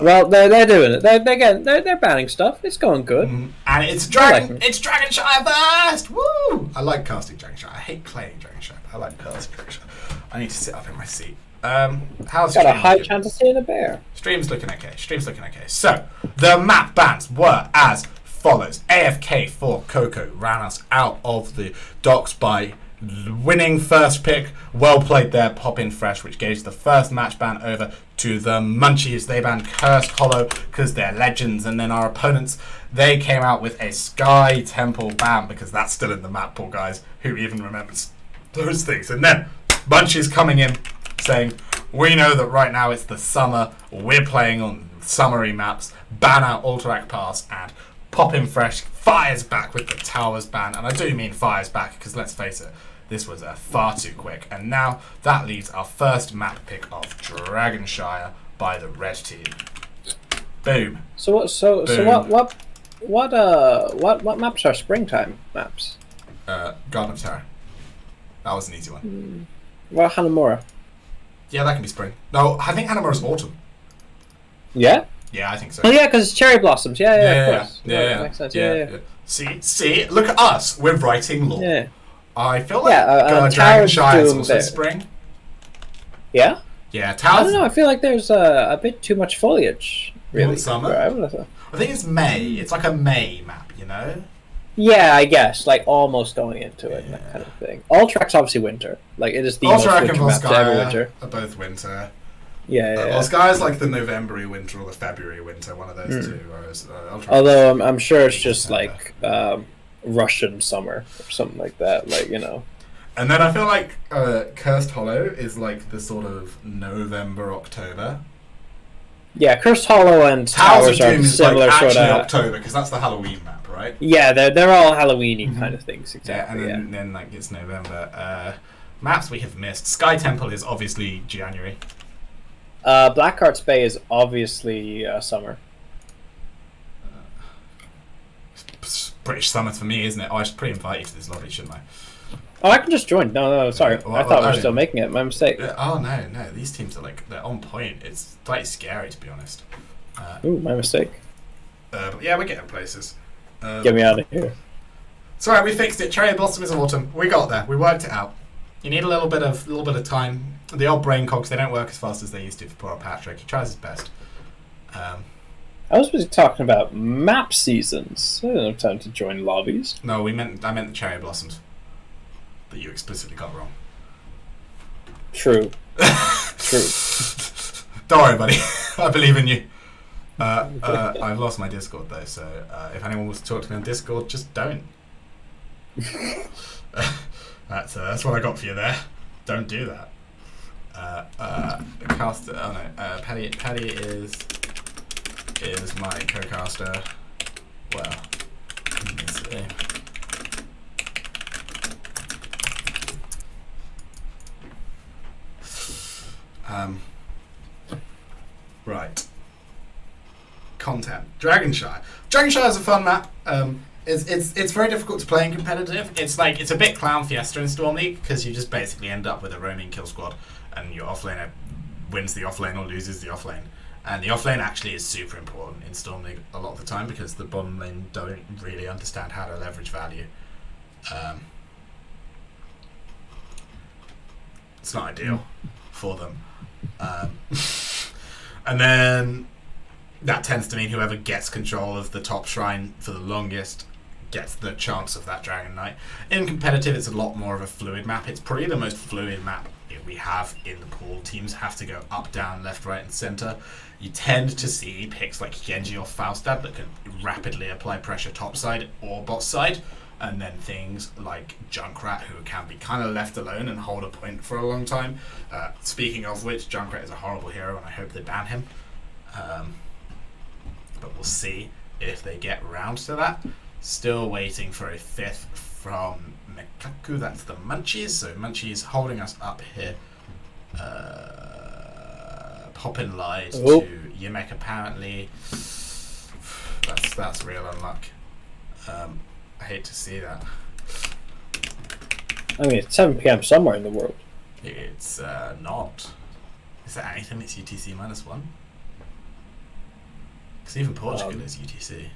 Well, they're doing it. They're banning stuff. It's going good. And it's Dragonshire first. Woo! I like casting Dragonshire. I hate playing Dragonshire. I like casting Dragonshire. I need to sit up in my seat. How's got a high chance of seeing a bear. Stream's looking okay. So the map bans were as follows: AFK for Coco ran us out of the docks by winning first pick. Well played there, Pop in Fresh, which gave the first match ban over to the Munchies. They banned Cursed Hollow because they're legends, and then our opponents, they came out with a Sky Temple ban because that's still in the map pool, guys. Who even remembers those things? And then Munchies coming in saying, we know that right now it's the summer, we're playing on summery maps, ban out Alterac Pass, and Pop in Fresh fires back with the Towers ban. And I do mean fires back because let's face it, this was far too quick. And now that leaves our first map pick of Dragonshire by the red team. Boom. So what maps are springtime maps? Garden of Terror. That was an easy one. Well, Hanamura. Yeah, that can be spring. No, I think Hanamura's autumn. Yeah? Yeah, I think so. Oh yeah, because it's cherry blossoms. Yeah, of course. Yeah. Makes sense. Yeah. See, look at us. We're writing lore. Yeah. I feel like Dragonshire is also spring. Yeah? Yeah, Towers. I don't know. I feel like there's a bit too much foliage. Really. Summer? I think it's May. It's like a May map, you know? Yeah, I guess. Like almost going into it, that kind of thing. Ultrac's obviously winter. Like it is the most Ultrac winter and map to every winter. are both winter. Yeah. Volsky's like the November-y winter or the February winter, one of those two. Whereas, although I'm sure it's just like Russian summer or something like that. Like, you know. And then I feel like Cursed Hollow is like the sort of November, October. Yeah, Cursed Hollow and Towers are similar like sort of. October because that's the Halloween map, right? Yeah, they're all Halloween-y kind of things. Exactly. Yeah, and then like it's November. Maps we have missed. Sky Temple is obviously January. Blackheart's Bay is obviously summer. British summer for me, isn't it? Oh, I should pre-invite you to this lobby, shouldn't I? Oh, I can just join. No, sorry. I thought we were still making it. My mistake. Oh, no. These teams are like, they're on point. It's quite scary, to be honest. Ooh, my mistake. But yeah, we're getting places. Get me out of here. It's alright, we fixed it. Cherry Blossom is autumn. We got there. We worked it out. You need a little bit of time. The old brain cogs, they don't work as fast as they used to for poor old Patrick. He tries his best. I was busy talking about map seasons. I didn't have time to join lobbies. No, I meant the Cherry Blossoms. That you explicitly got wrong. True. Don't worry, buddy. I believe in you. I've lost my Discord though, so if anyone wants to talk to me on Discord, just don't. That's what I got for you there. Don't do that. Caster. Oh no. Paddy is my co-caster. Well, let's see. Right. Content. Dragonshire. Dragonshire is a fun map. It's very difficult to play in competitive. It's a bit Clown Fiesta in Storm League because you just basically end up with a roaming kill squad and your offlaner wins the offlane or loses the offlane. And the offlane actually is super important in Storm League a lot of the time because the bottom lane don't really understand how to leverage value. It's not ideal for them. And then that tends to mean whoever gets control of the top shrine for the longest gets the chance of that Dragon Knight. In competitive, it's a lot more of a fluid map. It's probably the most fluid map we have in the pool. Teams have to go up, down, left, right, and center. You tend to see picks like Genji or Faustad that can rapidly apply pressure topside or bot side, and then things like Junkrat, who can be kind of left alone and hold a point for a long time. Speaking of which, Junkrat is a horrible hero, and I hope they ban him. But we'll see if they get round to that. Still waiting for a fifth from Mekaku. That's the Munchies. So Munchies holding us up here. Poppin lied to Yemek apparently. That's real unluck. I hate to see that. I mean, it's 7 p.m. somewhere in the world. It's not. Is there anything that's UTC -1? Because even Portugal is UTC.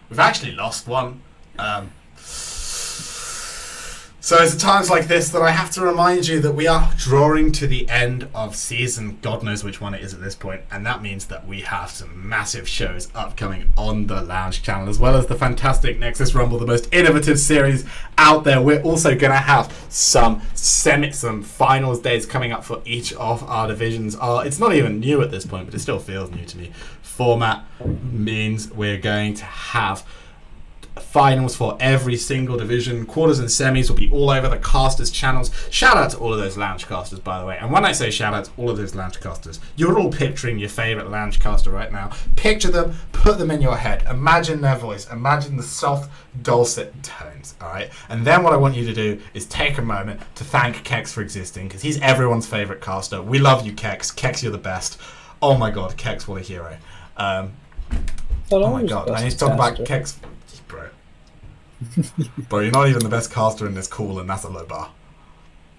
We've actually lost one. So it's at times like this that I have to remind you that we are drawing to the end of season, God knows which one it is at this point, and that means that we have some massive shows upcoming on the Lounge channel, as well as the fantastic Nexus Rumble, the most innovative series out there. We're also going to have some finals days coming up for each of our divisions. It's not even new at this point, but it still feels new to me. Format means we're going to have finals for every single division. Quarters and semis will be all over the casters channels. Shout out to all of those lounge casters, by the way. And when I say shout out to all of those lounge casters, you're all picturing your favorite lounge caster right now. Picture them, put them in your head, imagine their voice, imagine the soft dulcet tones, all right? And then what I want you to do is take a moment to thank Kex for existing, because he's everyone's favorite caster. We love you, Kex. Kex, you're the best. Oh my god, Kex, what a hero. Oh my god, I need to talk about Kex. Bro, you're not even the best caster in this call, and that's a low bar.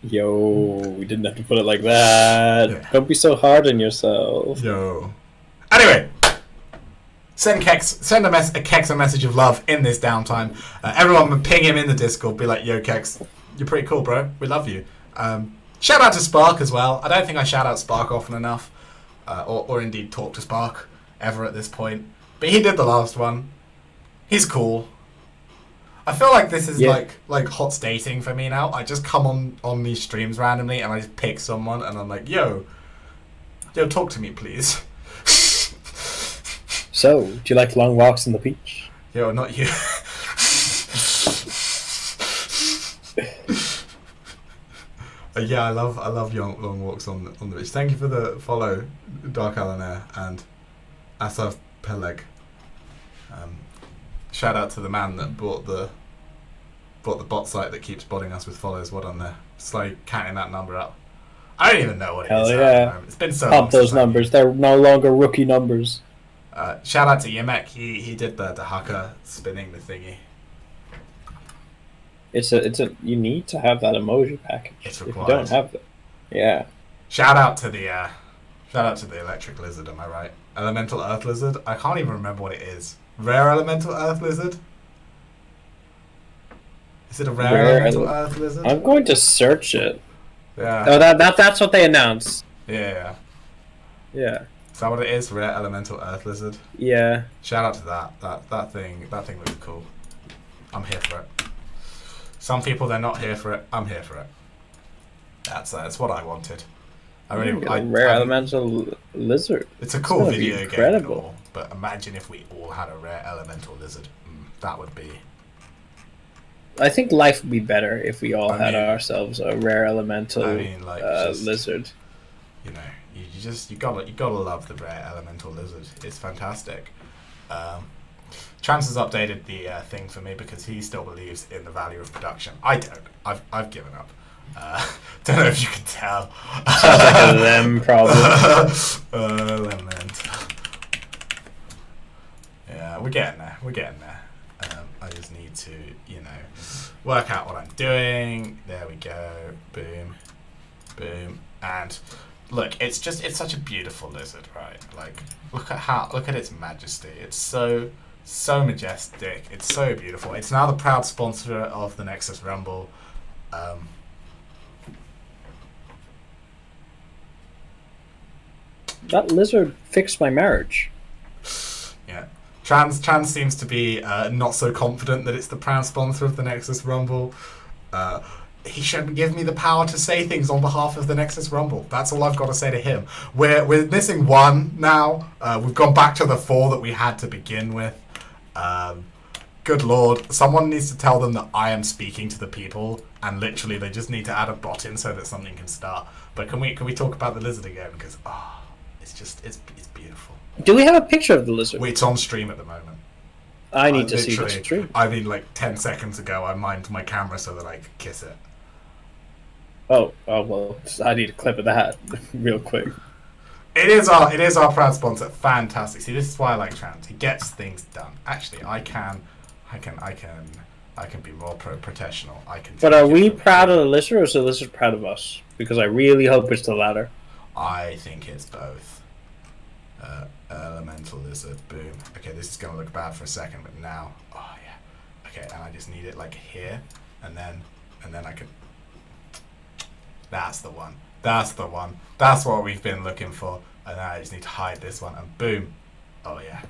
Yo, we didn't have to put it like that. Yeah. Don't be so hard on yourself. Yo. Anyway, send Kex a message of love in this downtime. Everyone ping him in the Discord. Be like, yo, Kex, you're pretty cool, bro. We love you. Shout out to Spark as well. I don't think I shout out Spark often enough, or indeed talk to Spark ever at this point. But he did the last one. He's cool. I feel like this is like hot dating for me now. I just come on these streams randomly and I just pick someone and I'm like, yo, talk to me, please. So, do you like long walks on the beach? Yo, not you. Yeah, I love long walks on the beach. Thank you for the follow, Dark Alainair and Asaf Peleg. Shout out to the man that bought the bot site that keeps botting us with follows. What on there? Slowly counting that number up. I don't even know what it is. Hell yeah. It's been so long. Pump those numbers. They're no longer rookie numbers. Shout out to Yemek. He did the haka spinning the thingy. You need to have that emoji package. It's required. If you don't have it. Yeah. Shout out to the electric lizard, am I right? Elemental earth lizard? I can't even remember what it is. Rare elemental earth lizard? Is it a rare elemental earth lizard? I'm going to search it. Yeah. Oh, that's what they announced. Yeah. Yeah. Is that what it is? Rare elemental earth lizard? Yeah. Shout out to that thing. That thing looks cool. I'm here for it. Some people, they're not here for it. I'm here for it. That's what I wanted. Rare elemental lizard. It's a cool video game and all, but imagine if we all had a rare elemental lizard. That would be... I think life would be better if we all had ourselves a rare elemental lizard. You know, you gotta love the rare elemental lizard. It's fantastic. Chance has updated the thing for me because he still believes in the value of production. I don't. I've given up. Don't know if you can tell. Sounds like a them problem. Yeah, we're getting there. I just need to, work out what I'm doing. There we go. Boom, boom, and look. It's such a beautiful lizard, right? Like, look at its majesty. It's so majestic. It's so beautiful. It's now the proud sponsor of the Nexus Rumble. That lizard fixed my marriage. Yeah. Trans seems to be not so confident that it's the proud sponsor of the Nexus Rumble. He shouldn't give me the power to say things on behalf of the Nexus Rumble. That's all I've got to say to him. We're missing one now. We've gone back to the 4 that we had to begin with. Good lord. Someone needs to tell them that I am speaking to the people, and literally they just need to add a bot in so that something can start. But can we talk about the lizard again? Because it's beautiful. Do we have a picture of the lizard? It's on stream at the moment. I need to see the stream. I mean, like 10 seconds ago, I mined my camera so that I could kiss it. Oh well, I need a clip of that real quick. It is our proud sponsor. Fantastic. See, this is why I like Trans. He gets things done. Actually, I can I can be more protectional. I can. But are we proud of the lizard, or is the lizard proud of us? Because I really hope it's the latter. I think it's both. Elemental lizard, boom. Okay, this is gonna look bad for a second, but now, oh yeah. Okay, and I just need it like here, and then I can. That's the one. That's the one. That's what we've been looking for. And now I just need to hide this one, and boom. Oh yeah.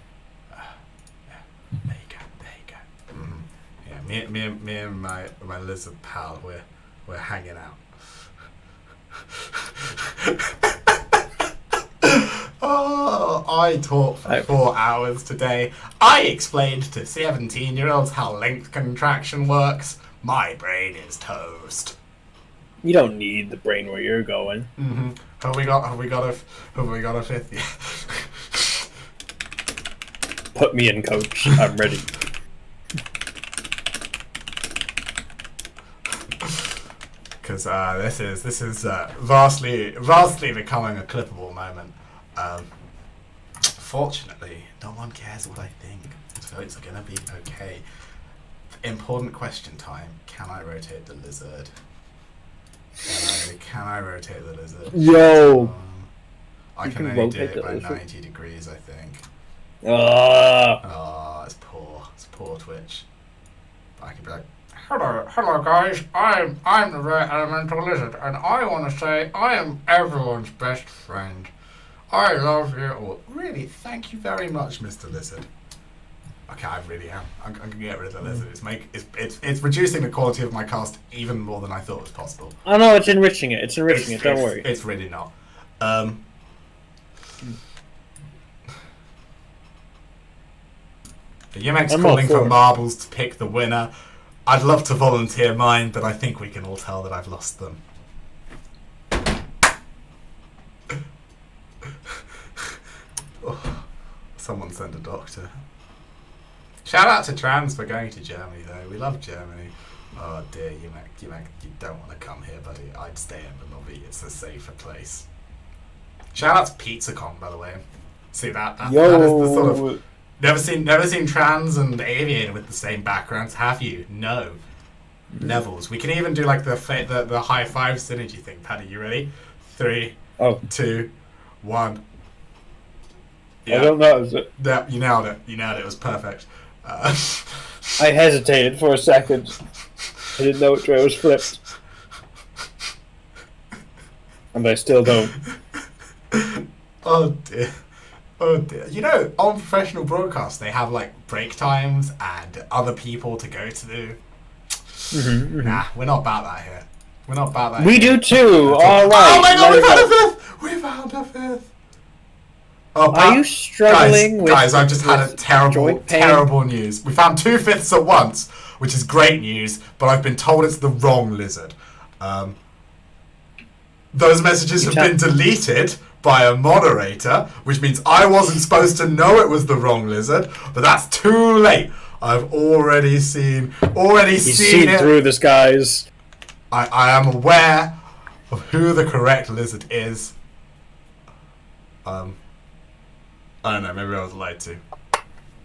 Yeah. There you go. There you go. Yeah. Me and my lizard pal, we're hanging out. Oh, I talked for 4 hours today. I explained to 17-year-olds how length contraction works. My brain is toast. You don't need the brain where you're going. Have we got a fifth yet? Put me in, coach. I'm ready. Because this is vastly becoming a clippable moment. Fortunately, no one cares what I think, so it's gonna be okay. Important question time: can I rotate the lizard? Can I rotate the lizard? Yo! I can only do it by 90 degrees, I think. It's poor. It's poor Twitch. But I can be like, hello guys. I'm the rare elemental lizard, and I want to say I am everyone's best friend. I love you all. Really, thank you very much, Mr. Lizard. Okay, I really am. I'm gonna get rid of the lizard. It's reducing the quality of my cast even more than I thought was possible. Oh no, it's enriching it. It's enriching it. Don't worry. It's really not. Yemek's calling for marbles to pick the winner. I'd love to volunteer mine, but I think we can all tell that I've lost them. Oh, someone send a doctor. Shout out to Trans for going to Germany, though. We love Germany. Oh dear, Yemek, you don't want to come here, buddy. I'd stay in the lobby. It's a safer place. Shout out to PizzaCon, by the way. See that is the sort of never seen Trans and Aviator with the same backgrounds, have you? No. Levels. We can even do like the high five synergy thing. Paddy, you ready? 3, 2, 1. Yeah. I don't know. Yeah, you nailed it. It was perfect. I hesitated for a second. I didn't know which way it was flipped. And I still don't. Oh dear. Oh dear. You know, on professional broadcasts, they have like break times and other people to go to. Nah, we're not about that here. We're not about that. We do too. All right. Oh my god, we found a fifth. We found a fifth. Oh, are you struggling with guys, I've just had a terrible news. We found 2 fifths at once, which is great news, but I've been told it's the wrong lizard. Those messages have been deleted by a moderator, which means I wasn't supposed to know it was the wrong lizard, but that's too late. I've already seen it through this, guys. I am aware of who the correct lizard is. I don't know, maybe I was lied to.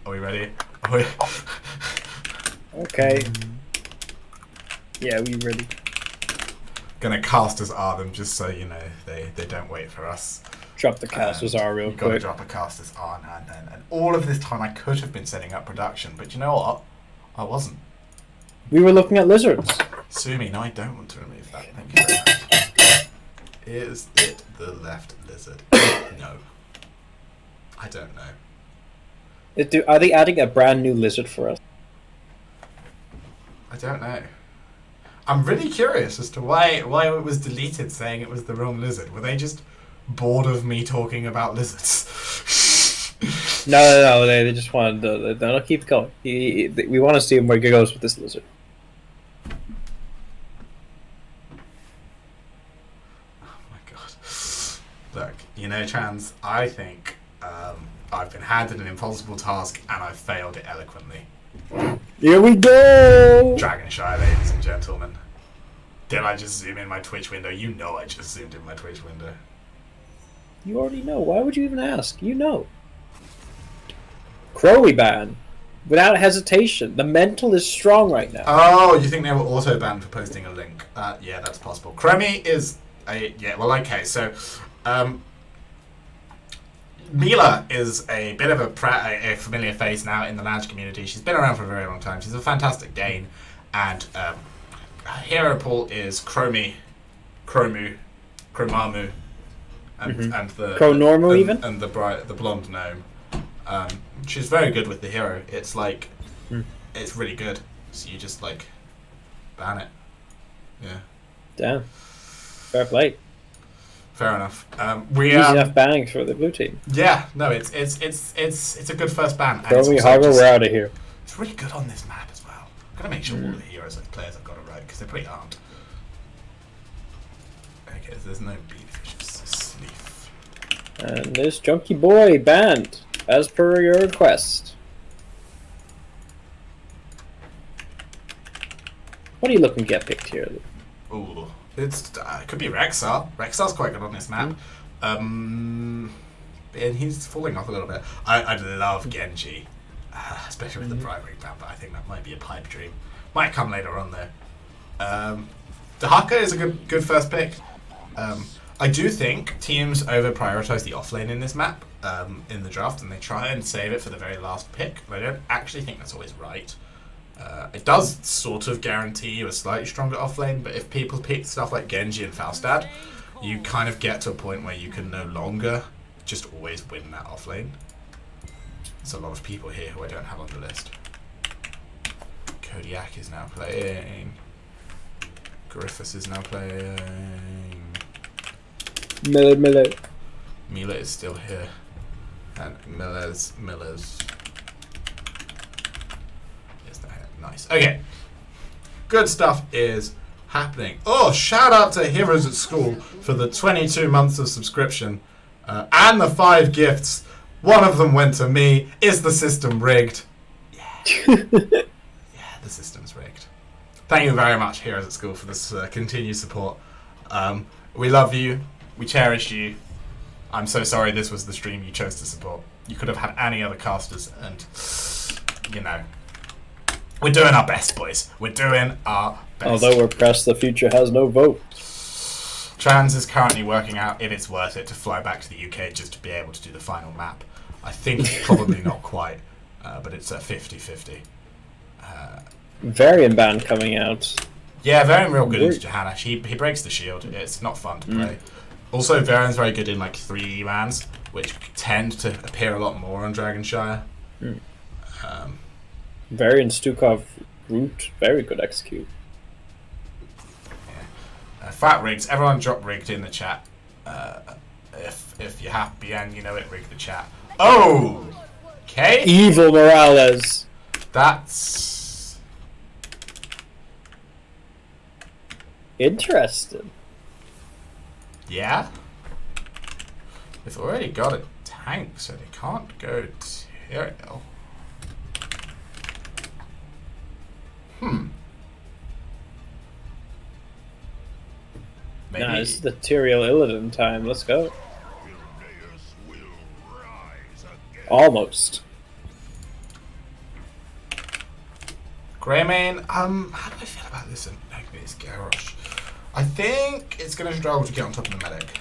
Are we ready? Okay. Yeah, we ready. Gonna cast as Artem just so you know they don't wait for us. Drop the cast as R real quick. Gotta drop a cast as R and all of this time I could have been setting up production, but you know what? I wasn't. We were looking at lizards. Sue me, no, I don't want to remove that. Thank you very much. Is it the left lizard? No. I don't know. Are they adding a brand new lizard for us? I don't know. I'm really curious as to why it was deleted saying it was the wrong lizard. Were they just bored of me talking about lizards? No, they just wanted to... They'll keep going. We want to see where he goes with this lizard. Oh my god. Look, you know, Trans, I think I've been handed an impossible task and I've failed it eloquently. Here we go! Dragonshire, ladies and gentlemen. Did I just zoom in my Twitch window? You know I just zoomed in my Twitch window. You already know. Why would you even ask? You know. Crowley ban. without hesitation. The mental is strong right now. Oh, you think they were auto banned for posting a link? Yeah, that's possible. Chromie is a well, okay. So, Mila is a bit of a familiar face now in the Lounge community. She's been around for a very long time. She's a fantastic Dane, and hero pool is Chromamu, and the Chronormu even, and the blonde gnome. She's very good with the hero. It's like it's really good. So you just like ban it. Yeah. Damn. Fair play. Fair enough. Easy enough banning for the blue team. Yeah, no, it's a good first ban. Throw me Harbor, we're out of here. It's really good on this map as well. I've got to make sure all the heroes and players have got it right because they pretty aren't. Okay, so there's no beef, it's just sleeve. And this Junkie Boy banned as per your request. What are you looking to get picked here? Ooh. It could be Rexar. Rexar's quite good on this map. And he's falling off a little bit. I'd love Genji, especially with the primary map, but I think that might be a pipe dream. Might come later on though. Dahaka is a good first pick. I do think teams over-prioritize the offlane in this map in the draft, and they try and save it for the very last pick, but I don't actually think that's always right. It does sort of guarantee you a slightly stronger offlane, but if people pick stuff like Genji and Falstad, you kind of get to a point where you can no longer just always win that offlane. There's a lot of people here who I don't have on the list. Kodiak is now playing. Griffiths is now playing. Miller. Mila is still here. And Miller's. Nice. Okay. Good stuff is happening. Oh, shout out to Heroes at School for the 22 months of subscription and the 5 gifts. One of them went to me. Is the system rigged? Yeah. Yeah, the system's rigged. Thank you very much, Heroes at School, for this continued support. We love you. We cherish you. I'm so sorry this was the stream you chose to support. You could have had any other casters and, you know. We're doing our best, boys. We're doing our best. Although we're pressed, the future has no vote. Trans is currently working out if it's worth it to fly back to the UK just to be able to do the final map. I think probably not quite, but it's a 50-50. Varian band coming out. Yeah, Varian real good into Johanna. He breaks the shield. It's not fun to play. Also, Varian's very good in like 3-mans, which tend to appear a lot more on Dragonshire. Varian, Stukov, Root, very good execute. Yeah. Fat rigs. Everyone drop rigged in the chat. If you're happy and you know it, rig the chat. Oh! Okay. Evil Morales. That's interesting. Yeah. They've already got a tank, so they can't go Tyrael. Maybe. Nah, this is the Tyrael Illidan time. Let's go. Almost. Greymane, how do I feel about this in Negvis Garrosh? I think it's going to struggle to get on top of the medic.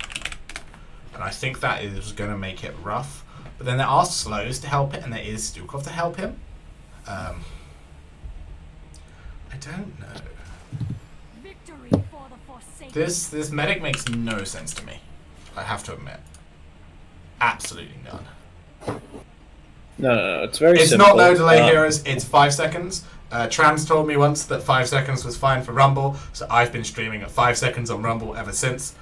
And I think that is going to make it rough. But then there are slows to help it, and there is Stukov to help him. I don't know. This medic makes no sense to me. I have to admit. Absolutely none. No. It's very It's simple. not no delay heroes. It's 5 seconds. Trans told me once that 5 seconds was fine for Rumble, so I've been streaming at 5 seconds on Rumble ever since.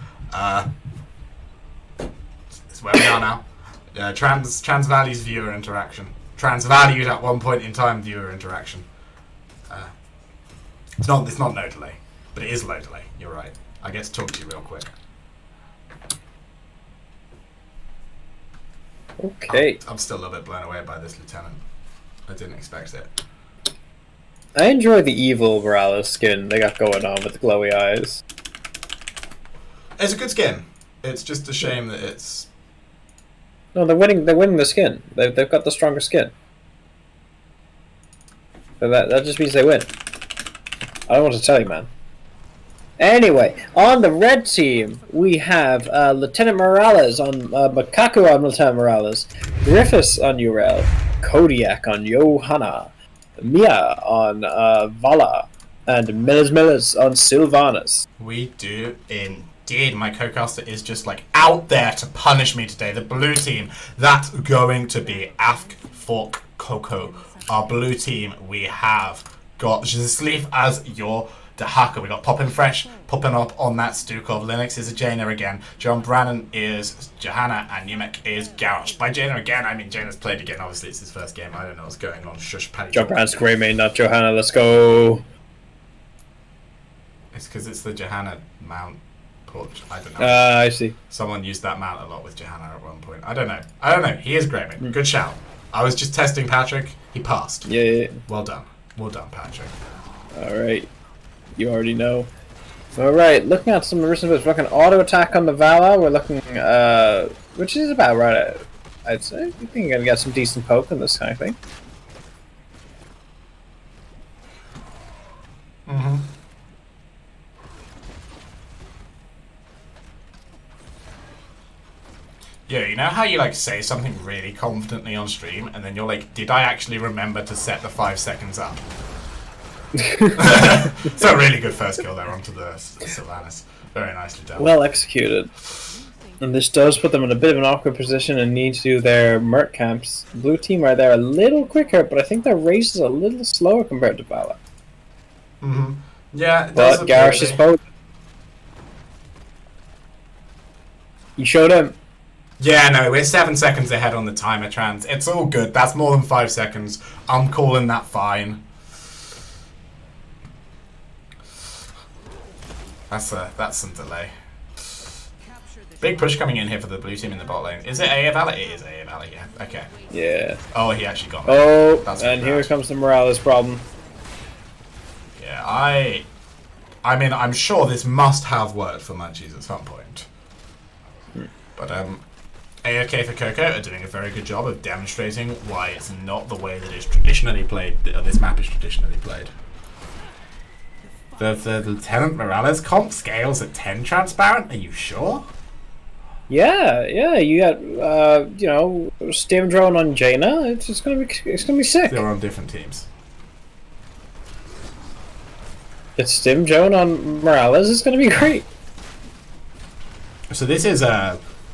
It's where we are now. Trans values viewer interaction. Trans valued at one point in time viewer interaction. It's not no delay, but it is low delay. You're right. I get to talk to you real quick. Okay. I'm still a little bit blown away by this lieutenant. I didn't expect it. I enjoy the evil Morales skin they got going on with the glowy eyes. It's a good skin. It's just a shame that it's... No, they're winning the skin. They've got the stronger skin. So that just means they win. I don't want to tell you, man. Anyway, on the red team, we have Lieutenant Morales on Makaku on Lieutenant Morales, Griffiths on Urel, Kodiak on Johanna, Mia on Vala, and Millis on Sylvanas. We do indeed. My co-caster is just like out there to punish me today. The blue team, that's going to be AFK for Coco. Our blue team, we have got Jisleaf as your Dahaka. We got Poppin Fresh, popping up on that Stukov. Linux is a Jaina again. John Brannon is Johanna, and Numek is Garrosh. By Jaina again, I mean Jaina's played again. Obviously, it's his first game. I don't know what's going on. Shush, Paddy. John Brannon's great mate, not Johanna. Let's go. It's because it's the Johanna mount. I don't know. I see. Someone used that mount a lot with Johanna at one point. I don't know. He is great mate. Good shout. I was just testing Patrick. He passed. Yeah. Well done, Patrick. All right. You already know. Alright, looking at some recent bits, we're looking auto attack on the Vala. We're looking, which is about right, I'd say. I think you're gonna get some decent poke in this kind of thing. Mm-hmm. Yeah, you know how you like say something really confidently on stream, and then you're like, did I actually remember to set the 5 seconds up? It's a really good first kill there onto the Sylvanas. Very nicely done. Well executed. And this does put them in a bit of an awkward position and need to do their Merc camps. Blue team are there a little quicker, but I think their race is a little slower compared to Vala. Mm-hmm. Yeah, it but Garrosh is both. You showed him. Yeah, no, we're 7 seconds ahead on the timer, Trans. It's all good. That's more than 5 seconds. I'm calling that fine. That's some delay. Big push coming in here for the blue team in the bot lane. Is it AA Valley? It is AA Valley, yeah. Okay. Yeah. Oh, he actually got me. Oh, and here comes the Morales problem. Yeah, I mean, I'm sure this must have worked for Munchies at some point. But AFK for Coco are doing a very good job of demonstrating why it's not the way that it's traditionally played, this map is traditionally played. The Lieutenant Morales comp scales at 10 transparent, are you sure? Yeah, you got you know, Stim drone on Jaina. It's gonna be sick. They're on different teams. It's Stim drone on Morales. It's gonna be great. So this is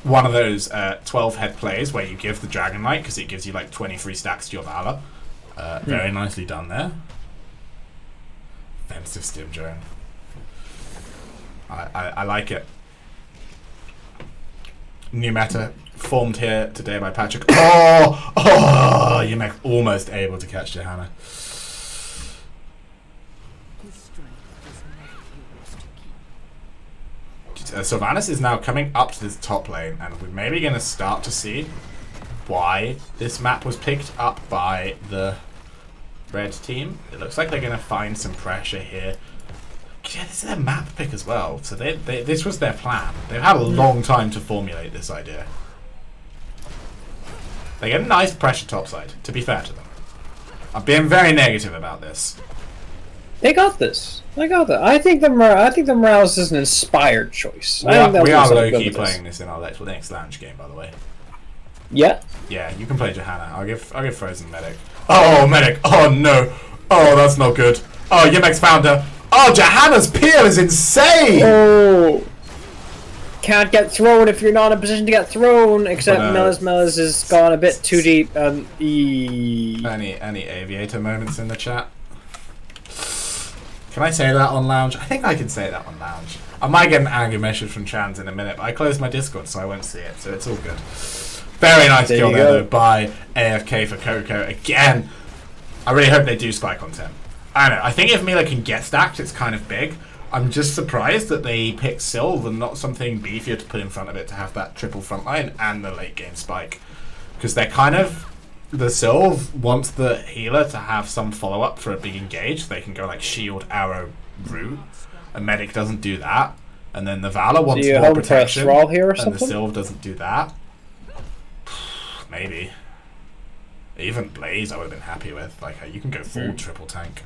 one of those 12 head plays where you give the Dragon Knight because it gives you like 23 stacks to your Valor. Very nicely done there. Offensive Stim drone. I like it. New meta formed here today by Patrick. Oh! You're almost able to catch Johanna. Sylvanas is now coming up to this top lane, and we're maybe going to start to see why this map was picked up by the red team. It looks like they're going to find some pressure here. Yeah, this is their map pick as well, so this was their plan. They've had a long time to formulate this idea. They get a nice pressure topside, to be fair to them. I'm being very negative about this. They got this. I think the Morales is an inspired choice. We are low-key playing this in our next lounge game, by the way. Yeah? Yeah, you can play Johanna. I'll give Frozen Medic. Oh, Medic! Oh, no! Oh, that's not good. Oh, Yemek's found her. Oh, Johanna's peel is insane! Oh! Can't get thrown if you're not in a position to get thrown, except Melis has gone a bit too deep. Any aviator moments in the chat? Can I say that on Lounge? I think I can say that on Lounge. I might get an angry message from Trans in a minute, but I closed my Discord so I won't see it, so it's all good. Very nice kill there, though, by AFK for Coco. Again, I really hope they do spy content. I don't know, I think if Mila can get stacked, it's kind of big. I'm just surprised that they picked Sylv and not something beefier to put in front of it to have that triple frontline and the late game spike. Because they're kind of... The Sylv wants the healer to have some follow-up for a big engage. So they can go like shield, arrow, root. A medic doesn't do that. And then the Valor wants more protection. Here or and the Sylv doesn't do that. Maybe. Even Blaze I would have been happy with. Like, you can go full triple tank.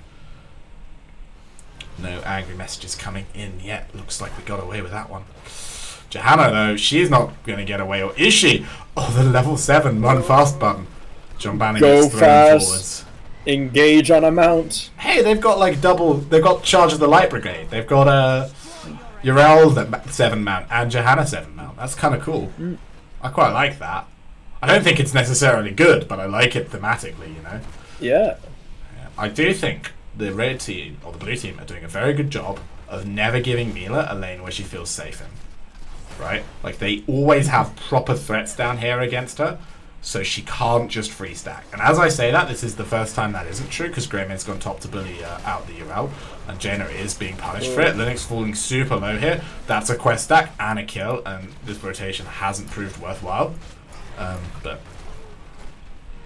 No angry messages coming in yet. Looks like we got away with that one. Johanna, though, she's not going to get away. Or is she? Oh, the level 7 run fast button. John Bannon gets thrown fast. Forwards. Engage on a mount. Hey, they've got like double. They've got Charge of the Light Brigade. They've got Urel 7 mount and Johanna 7 mount. That's kind of cool. I quite like that. I don't think it's necessarily good, but I like it thematically, you know? Yeah. I do think the red team, or the blue team, are doing a very good job of never giving Mila a lane where she feels safe in. Right? Like, they always have proper threats down here against her, so she can't just free stack. And as I say that, this is the first time that isn't true, because Greymane's gone top to bully out the Urel, and Jaina is being punished for it. Linux falling super low here. That's a quest stack and a kill, and this rotation hasn't proved worthwhile. But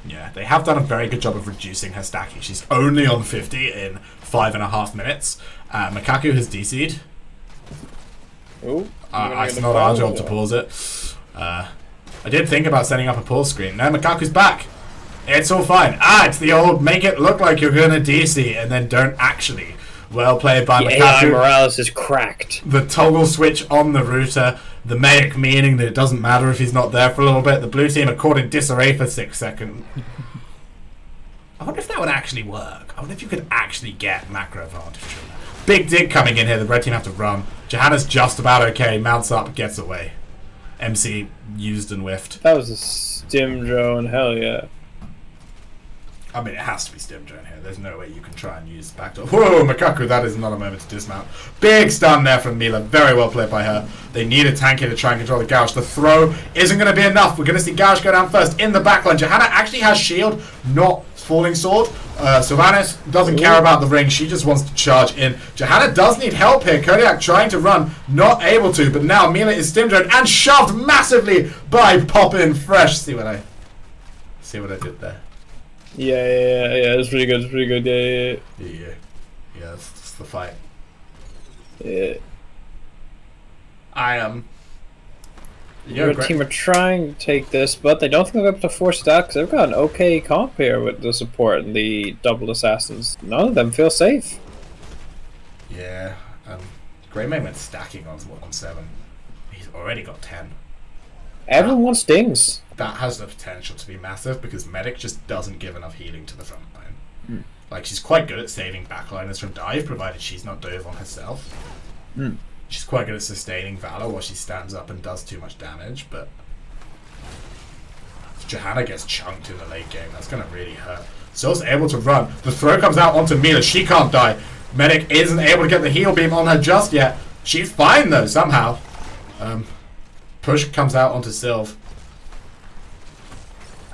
yeah, they have done a very good job of reducing her stacking. She's only on 50 in 5.5 minutes. Makaku has DC'd. It's not our job to pause it. I did think about setting up a pause screen. No, Makaku's back. It's all fine. It's the old make it look like you're going to DC and then don't actually. Well played by Makaku. AI Morales is cracked. The toggle switch on the router. The medic meaning that it doesn't matter if he's not there for a little bit. The blue team are caught in disarray for 6 seconds. I wonder if that would actually work. I wonder if you could actually get macro advantage from that. Big dig coming in here. The red team have to run. Johanna's just about okay. Mounts up, gets away. MC used and whiffed. That was a stim drone. Hell yeah. I mean, it has to be stim drone here. There's no way you can try and use backdoor. Whoa, Makaku, that is not a moment to dismount. Big stun there from Mila. Very well played by her. They need a tank here to try and control the Gauch. The throw isn't going to be enough. We're going to see Gauch go down first in the backline. Johanna actually has shield, not falling sword. Sylvanas doesn't care about the ring. She just wants to charge in. Johanna does need help here. Kodiak trying to run, not able to. But now Mila is stim droned and shoved massively by Poppin Fresh. See what I did there. Yeah, it's pretty good, yeah. Yeah, that's the fight. Yeah. I am. Your team are trying to take this, but they don't think they'll be able to force it out because they've got an okay comp here with the support and the double assassins. None of them feel safe. Yeah, Greymane went stacking on 7. He's already got 10. Everyone wants stings. That has the potential to be massive because Medic just doesn't give enough healing to the front line. Like, she's quite good at saving backliners from dive, provided she's not dove on herself. She's quite good at sustaining Valor while she stands up and does too much damage, but if Johanna gets chunked in the late game, that's going to really hurt. Syl's able to run. The throw comes out onto Mila. She can't die. Medic isn't able to get the heal beam on her just yet. She's fine, though, somehow. Push comes out onto Sylv.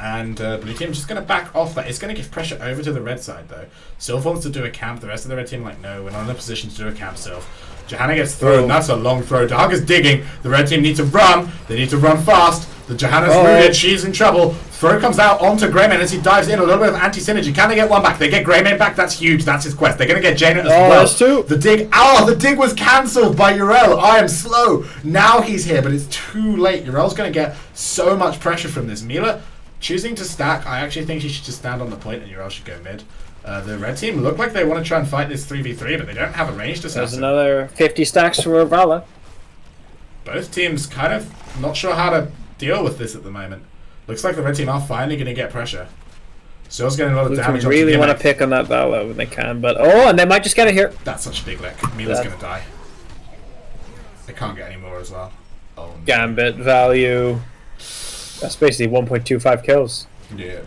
And blue team just going to back off that. It's going to give pressure over to the red side, though. Sylv wants to do a camp. The rest of the red team like, no, we're not in a position to do a camp, Sylv. Johanna gets thrown. That's a long throw. Dahug is digging. The red team need to run. They need to run fast. The Johanna's rooted. She's in trouble. Throw comes out onto Greymane as he dives in. A little bit of anti-synergy. Can they get one back? They get Greymane back. That's huge. That's his quest. They're going to get Jaina as well. That's two. The dig. The dig was cancelled by Urel. I am slow. Now he's here, but it's too late. Urel's going to get so much pressure from this. Mila choosing to stack. I actually think she should just stand on the point and Urel should go mid. The red team look like they want to try and fight this 3v3, but they don't have a ranged assassin. There's another 50 stacks for Vala. Both teams kind of not sure how to deal with this at the moment. Looks like the red team are finally going to get pressure. Syl's getting a lot of damage. Really want to pick on that Vala when they can, but and they might just get it here. That's such a big lick. Mila's going to die. They can't get any more as well. Oh, no. Gambit value. That's basically 1.25 kills. Yeah.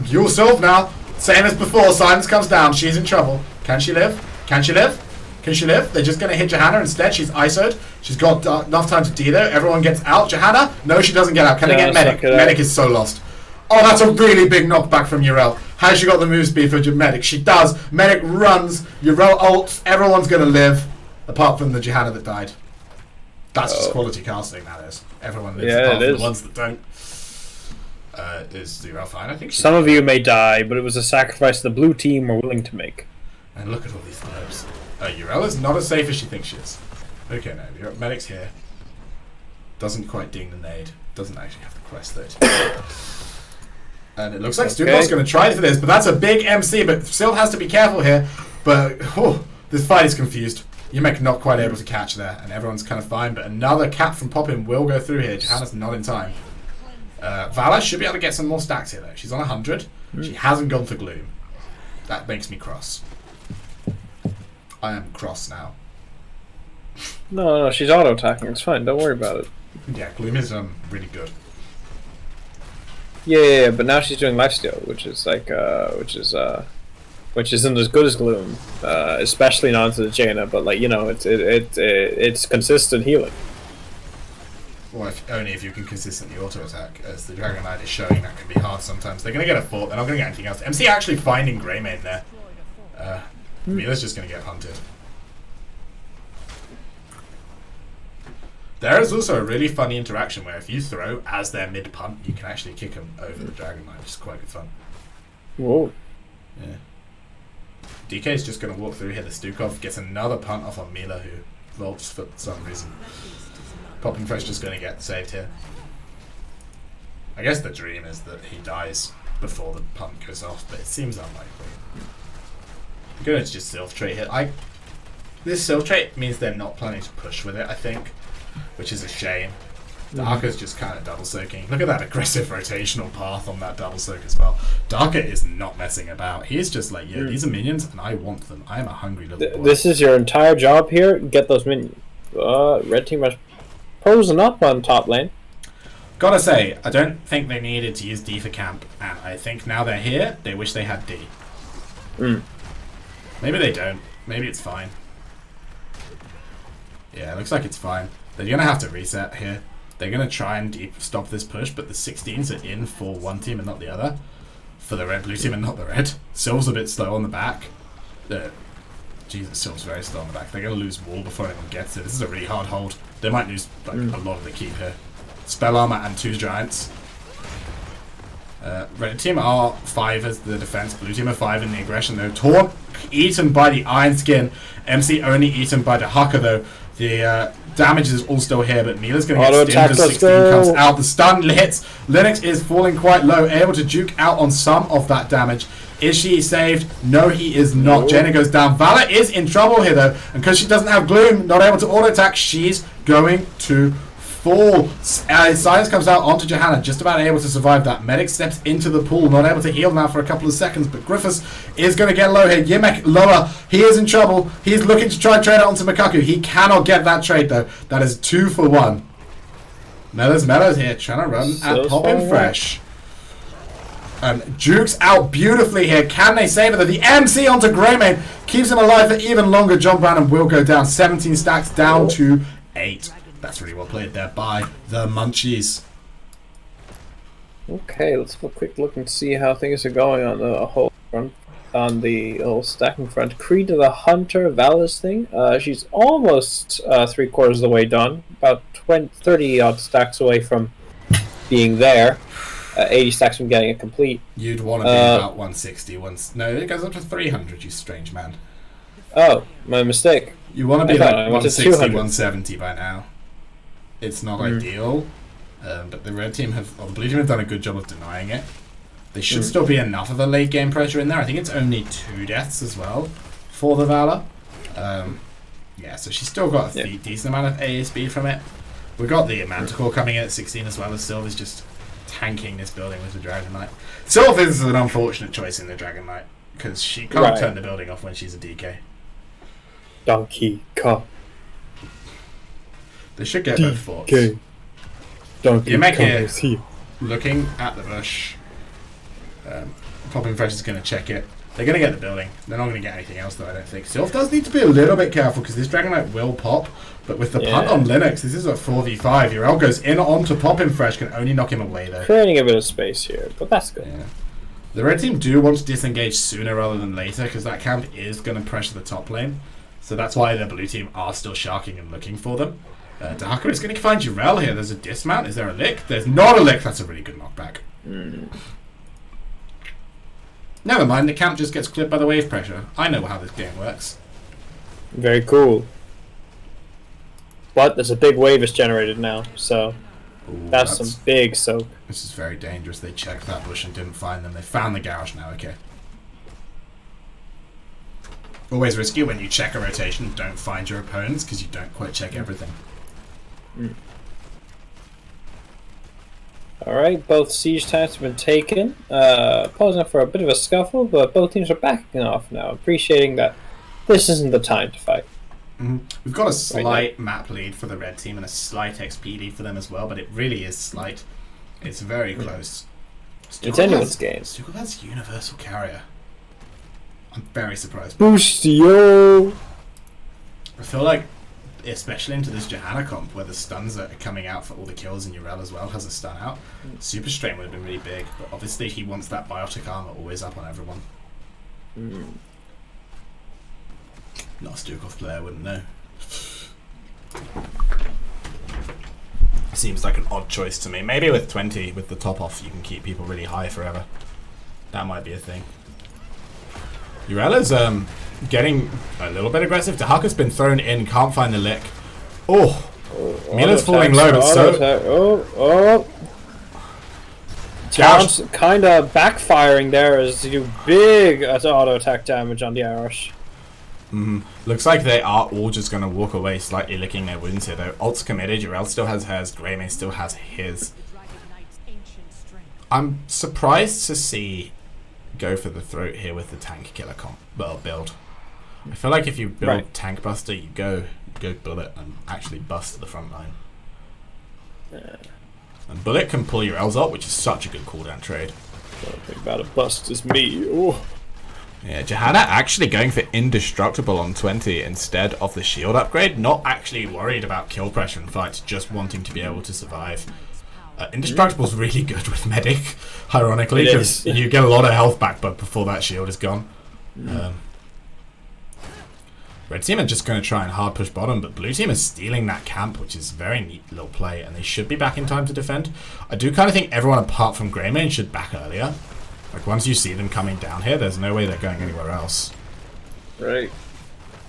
Dual Sylv now. Same as before. Silence comes down. She's in trouble. Can she live? Can she live? Can she live? They're just going to hit Johanna instead. She's ISO'd. She's got enough time to D though. Everyone gets out. Johanna? No, she doesn't get out. Can they get Medic? Medic is so lost. Oh, that's a really big knockback from Urel. Has she got the move speed for Medic? She does. Medic runs. Urel ults. Everyone's going to live. Apart from the Johanna that died. That's just quality casting, that is. Everyone lives apart from the ones that don't. Is Urel fine? I think some of you may die, but it was a sacrifice the blue team were willing to make. And look at all these globes. Urel is not as safe as she thinks she is. Okay, no, Medic's here. Doesn't quite ding the nade. Doesn't actually have the quest though. And it looks like Stukov's going to try for this, but that's a big MC, but still has to be careful here. But this fight is confused. Yemek not quite able to catch there, and everyone's kind of fine, but another cap from Poppin will go through here. Johanna's not in time. Vala should be able to get some more stacks here, though. She's on 100. She hasn't gone for Gloom. That makes me cross. I am cross now. No, she's auto-attacking. It's fine. Don't worry about it. Yeah, Gloom is really good. Yeah, but now she's doing lifesteal, which isn't as good as Gloom, especially not into the Jaina. But like it's consistent healing. Well, only if you can consistently auto attack, as the Dragon Knight is showing, that can be hard sometimes. They're gonna get a fort. They're not gonna get anything else. MC actually finding Greymane there. Mila's just gonna get hunted. There is also a really funny interaction where if you throw as their mid punt, you can actually kick them over the Dragon Knight, which is quite good fun. Whoa. Yeah. DK is just going to walk through here. The Stukov gets another punt off on Mila, who vaults for some reason. Popping Fresh just going to get saved here. I guess the dream is that he dies before the punt goes off, but it seems unlikely. I'm going to just Sylph trait here. This Sylph trait means they're not planning to push with it, I think, which is a shame. Darka's just kind of double soaking. Look at that aggressive rotational path on that double soak as well. Darka is not messing about. He's just like, yeah, these are minions and I want them. I am a hungry little boy. This is your entire job here. Get those minions. Red team is posing up on top lane. Gotta say, I don't think they needed to use D for camp, and I think now they're here, they wish they had D. Maybe they don't. Maybe it's fine. Yeah, it looks like it's fine. They're gonna have to reset here. They're going to try and stop this push, but the 16s are in for one team and not the other. For the red, blue team and not the red. Sylv's a bit slow on the back. Jesus, Sylv's very slow on the back. They're going to lose wall before anyone gets it. This is a really hard hold. They might lose like a lot of the keep here. Spell armor and 2 giants. Red team are 5 as the defense. Blue team are 5 in the aggression though. Taunt eaten by the Iron Skin. MC only eaten by the Hucker though. The damage is all still here, but Mila's going to get stunned as 16 comes out. The stun hits. Linux is falling quite low, able to juke out on some of that damage. Is she saved? No, he is not. No. Jaina goes down. Vala is in trouble here, though, and because she doesn't have Gloom, not able to auto-attack, she's going to fall. Science comes out onto Johanna, just about able to survive that. Medic steps into the pool, not able to heal now for a couple of seconds, but Griffiths is going to get low here. Yemek lower. He is in trouble. He's looking to try and trade it onto Makaku. He cannot get that trade, though. That is 2 for 1. Meadows here, trying to run at Poppin' Fresh. Juke's out beautifully here. Can they save it? The MC onto Greymane keeps him alive for even longer. John Brandon will go down. 17 stacks down to 8. That's really well played there by the Munchies. Okay, let's have a quick look and see how things are going on the whole front, on the whole stacking front. Creed to the Hunter Valis thing. She's almost 3/4 of the way done. About 30 odd stacks away from being there. 80 stacks from getting it complete. You'd want to be about 160 once. No, it goes up to 300, you strange man. Oh, my mistake. You want to be like 160, 170 by now. It's not ideal, but the red team the blue team have done a good job of denying it. There should still be enough of a late game pressure in there. I think it's only 2 deaths as well for the Vala. Yeah, so she's still got a decent amount of AA speed from it. We've got the Manticore coming in at 16 as well, as Sylva's just tanking this building with the Dragon Knight. Sylva is an unfortunate choice in the Dragon Knight, because she can't turn the building off when she's a DK. Donkey Kong. They should get both forts. Donkey Kong is here. Looking at the bush. Poppin' Fresh is going to check it. They're going to get the building. They're not going to get anything else, though, I don't think. Sylph does need to be a little bit careful, because this Dragon Knight will pop. But with the punt on Linux, this is a 4v5. Urel goes in onto Poppin' Fresh, can only knock him away, though. Creating a bit of space here, but that's good. Yeah. The red team do want to disengage sooner rather than later, because that camp is going to pressure the top lane. So that's why the blue team are still sharking and looking for them. Darker is going to find Urel here. There's a dismount. Is there a lick? There's not a lick. That's a really good knockback. Never mind. The camp just gets clipped by the wave pressure. I know how this game works. Very cool. But there's a big wave is generated now, so Ooh, That's some big soak. This is very dangerous. They checked that bush and didn't find them. They found the garage now, okay. Always risky when you check a rotation, don't find your opponents because you don't quite check everything. Alright, both siege tanks have been taken. Pausing for a bit of a scuffle, but both teams are backing off now, appreciating that this isn't the time to fight. We've got a slight map lead for the red team and a slight XP lead for them as well, but it really is slight. It's very close. It's anyone's game. Stuka has universal carrier. I'm very surprised. Boostio! I feel like, especially into this Johanna comp, where the stuns are coming out for all the kills and Urel as well has a stun out, Super Strain would have been really big, but obviously he wants that biotic armor always up on everyone. Not a Stukov player, wouldn't know. Seems like an odd choice to me. Maybe with 20, with the top off, you can keep people really high forever. That might be a thing. Urella's getting a little bit aggressive. Dahaka's been thrown in, can't find the lick. Oh! Mila's falling low, but so... Talent's kind of backfiring there as you do big auto attack damage on the Irish. Looks like they are all just going to walk away, slightly licking their wounds here though. Ult's committed, Urel still has hers, Greymane still has his. I'm surprised to see go for the throat here with the tank killer build. I feel like if you build tank buster, you go bullet and actually bust the front line. And bullet can pull Urel's up, which is such a good cooldown trade. Don't think about it, bust is me. Ooh. Yeah, Johanna actually going for indestructible on 20 instead of the shield upgrade. Not actually worried about kill pressure in fights, just wanting to be able to survive. Indestructible's really good with medic, ironically, because you get a lot of health back, but before that shield is gone. Red team are just going to try and hard push bottom, but blue team is stealing that camp, which is a very neat little play, and they should be back in time to defend. I do kind of think everyone apart from Greymane should back earlier. Like, once you see them coming down here, there's no way they're going anywhere else. Right.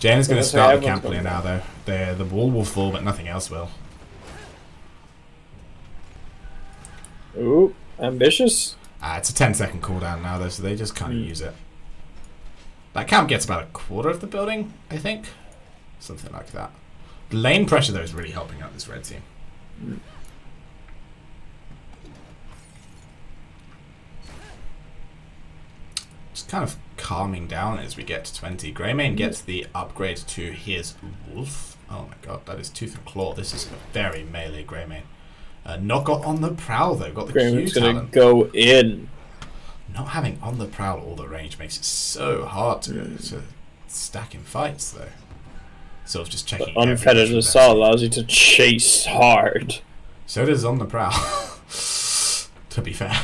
Jane is going to start the camp here now, though. The wall will fall, but nothing else will. Ooh, ambitious. It's a 10-second cooldown now, though, so they just kind of use it. That camp gets about a quarter of the building, I think. Something like that. The lane pressure, though, is really helping out this red team. Kind of calming down as we get to 20. Greymane gets the upgrade to his wolf. Oh my god, that is tooth and claw. This is a very melee Greymane. Not got on the prowl though. Got the Q talent. Gonna go in. Not having on the prowl all the range makes it so hard to stack in fights though. Sort of just checking. Unfettered assault allows you to chase hard. So does on the prowl. To be fair,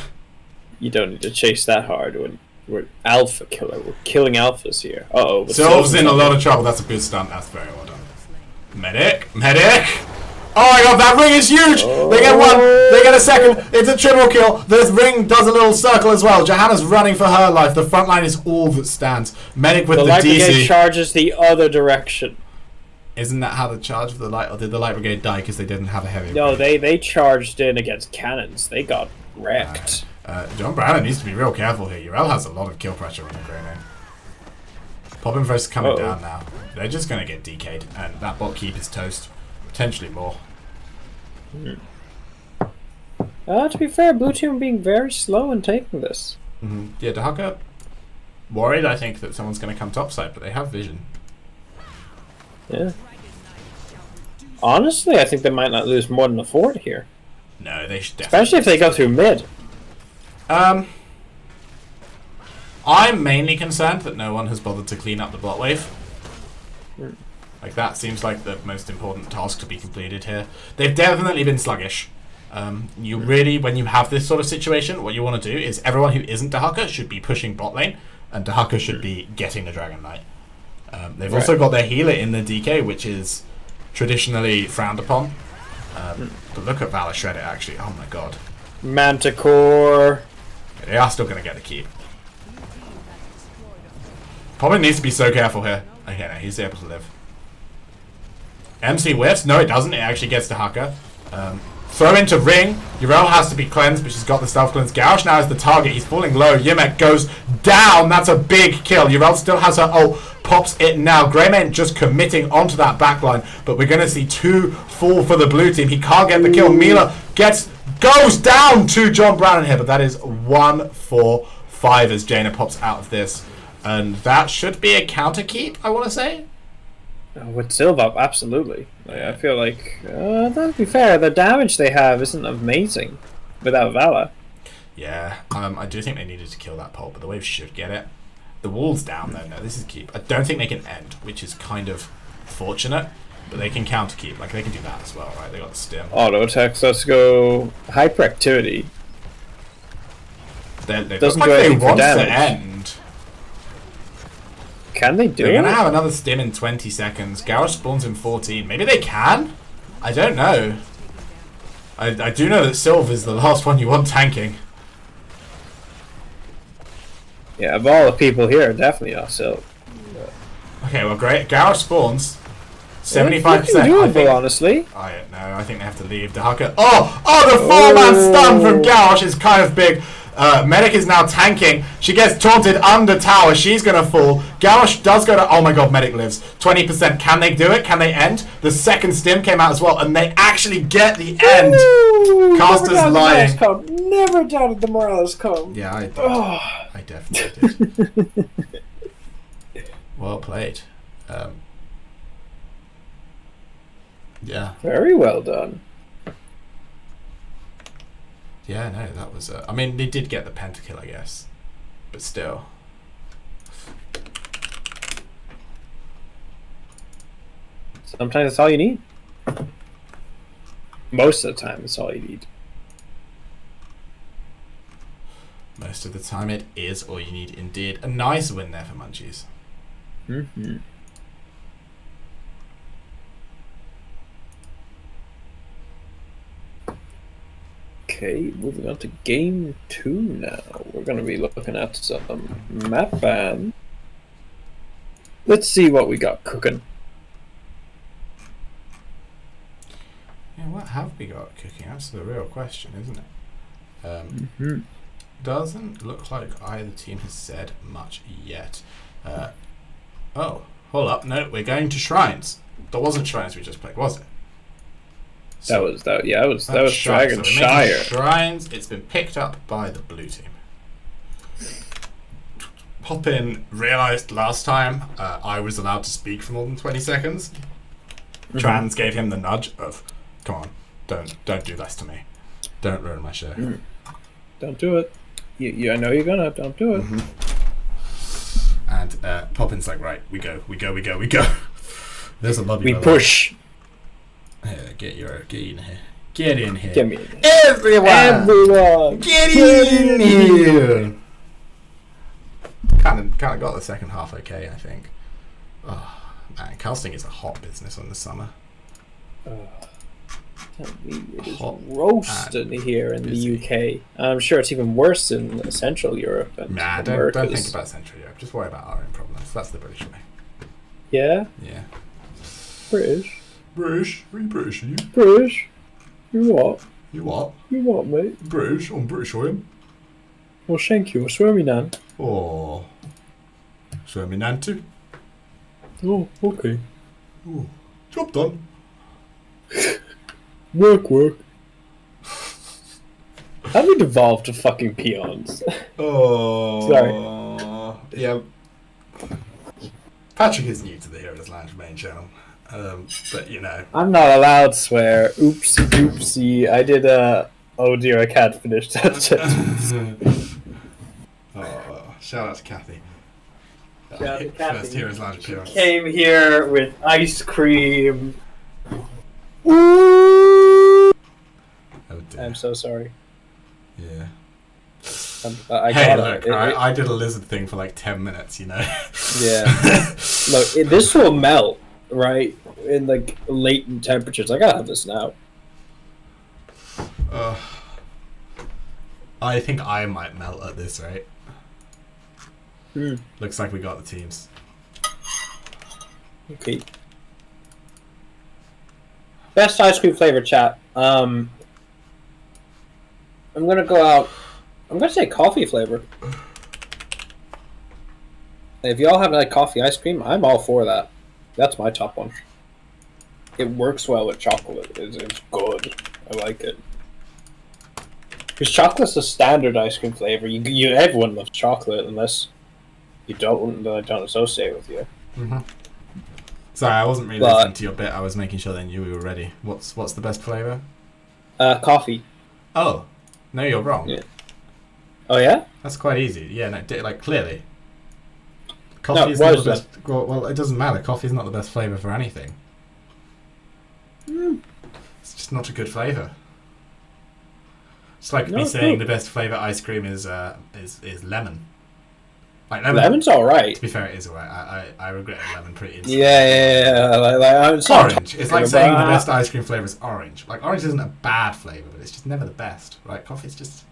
you don't need to chase that hard when we're alpha killer. We're killing alphas here. Uh-oh. Sylve's in a lot of trouble. That's a good stunt. That's very well done. Medic! Medic! Oh my god, that ring is huge! They get one, they get a second, it's a triple kill. This ring does a little circle as well. Johanna's running for her life. The front line is all that stands. Medic with the light DC. brigade charges the other direction. Isn't that how the charge of the light, or did the light brigade die because they didn't have a heavy No, brigade? they charged in against cannons. They got wrecked. John Browner needs to be real careful here. Urel has a lot of kill pressure on the Greymane. Poppin versus coming down now. They're just going to get DK'd, and that bot keep is toast. Potentially more. To be fair, blue team being very slow in taking this. Yeah, Dahaka worried, I think, that someone's going to come topside, but they have vision. Yeah. Honestly, I think they might not lose more than a fort here. No, they should definitely. Especially if they go through mid. I'm mainly concerned that no one has bothered to clean up the bot wave. Like, that seems like the most important task to be completed here. They've definitely been sluggish. You really, when you have this sort of situation, what you want to do is everyone who isn't Dahaka should be pushing bot lane, and Dahaka should be getting the Dragon Knight. They've also got their healer in the DK, which is traditionally frowned upon. But look at Valor Shred it, actually. Oh my god. Manticore. They are still going to get the keep. Poppin needs to be so careful here. Okay, no, he's able to live. MC whiffs? No, it doesn't. It actually gets to Haka. Throw into ring. Yrel has to be cleansed, but she's got the stealth cleanse. Garrosh now is the target. He's falling low. Yimek goes down. That's a big kill. Yrel still has her ult. Pops it now. Greymane just committing onto that backline, but we're going to see 2 fall for the blue team. He can't get the kill. Mila goes down to John Brandon here, but that is 1-4-5 as Jaina pops out of this. And that should be a counter keep, I want to say. With Silva, absolutely. Like, I feel like, to be fair, the damage they have isn't amazing without Vala. Yeah, I do think they needed to kill that pole, but the wave should get it. The wall's down though. No, this is keep. I don't think they can end, which is kind of fortunate, but they can counter keep. Like, they can do that as well, right? They got the stim. Auto attacks, let's go hyperactivity. They look like they want to end. Can they do it? They're going to have another stim in 20 seconds. Garrosh spawns in 14. Maybe they can? I don't know. I do know that Sylve is the last one you want tanking. Yeah, of all the people here, definitely not Sylve. Okay, well, great. Garrosh spawns. 75%. Doable, honestly. I don't know. I think they have to leave. The Hucker. Oh, the 4-man stun from Garrosh is kind of big. Medic is now tanking. She gets taunted under tower. She's going to fall. Garrosh does go to... Oh my god, Medic lives. 20%. Can they do it? Can they end? The second stim came out as well, and they actually get the end. Ooh, Caster's lying. Never doubted the Morales come. Yeah, I did. Oh. I definitely did. Well played. Yeah. Very well done. Yeah, no, that was... I mean, they did get the pentakill, I guess. But still. Sometimes that's all you need. Most of the time, it's all you need. Most of the time it is all you need indeed. A nice win there for Munchies. Mm-hmm. Okay, moving on to game 2 now. We're going to be looking at some map ban. Let's see what we got cooking. Yeah, what have we got cooking? That's the real question, isn't it? Doesn't look like either team has said much yet. Oh, hold up. No, we're going to Shrines. That wasn't Shrines we just played, was it? That was Dragon Shire. Shrines. It's been picked up by the blue team. Poppin realized last time I was allowed to speak for more than 20 seconds. Trans gave him the nudge of, come on, don't do this to me. Don't ruin my show. Don't do it. I know you're gonna. Don't do it. And Poppin's like, right, we go. There's a lobby. We push. Get in here. Get in here. Get me in here. Everyone! Get in here! Kind of got the second half okay, I think. Oh, man, casting is a hot business on the summer. It is roasting here in the UK. I'm sure it's even worse in Central Europe. And nah, don't think about Central Europe. Just worry about our own problems. That's the British way. Yeah? Yeah. British? British? Are you British, are you? British? You what? You what? You what, mate? British? I'm British, I am. Well, thank you. I swear me, Nan. Oh. Swear me, Nan, too. Oh, okay. Oh. Job done. Work. How do we devolve to fucking peons? Oh. Sorry. Yeah. Patrick is new to the Heroes Lounge main channel. But you know. I'm not allowed to swear. Oopsie doopsie. I did oh dear, I can't finish that sentence. Oh, shout out to Kathy. Kathy. First Heroes Lounge appearance. Came here with ice cream. Ooh. Oh dear. I'm so sorry. Yeah. Hey, look, I did a lizard thing for like 10 minutes, you know? Yeah. Look, this will melt, right? In like latent temperatures. I gotta have this now. I think I might melt at this rate. Mm. Looks like we got the teams. Okay. Best ice cream flavor, chat. I'm gonna go out. I'm gonna say coffee flavor. If y'all have like coffee ice cream, I'm all for that. That's my top one. It works well with chocolate. It's good. I like it. Because chocolate's a standard ice cream flavor. Everyone loves chocolate unless you don't. Then I don't associate with you. Mm-hmm. Sorry, I wasn't really listening to your bit. I was making sure they knew we were ready. What's the best flavor? Coffee. Oh, no, you're wrong. Yeah. Oh yeah? That's quite easy. Yeah, no, like clearly. Coffee is why not is the best. Well, it doesn't matter. Coffee is not the best flavor for anything. It's just not a good flavor. It's like me saying the best flavor ice cream is lemon. Like Lemon's alright. To be fair, it is alright. I regret lemon pretty instantly. Yeah. Like, orange. It's like saying the best ice cream flavor is orange. Like orange isn't a bad flavor, but it's just never the best. Right? Coffee's just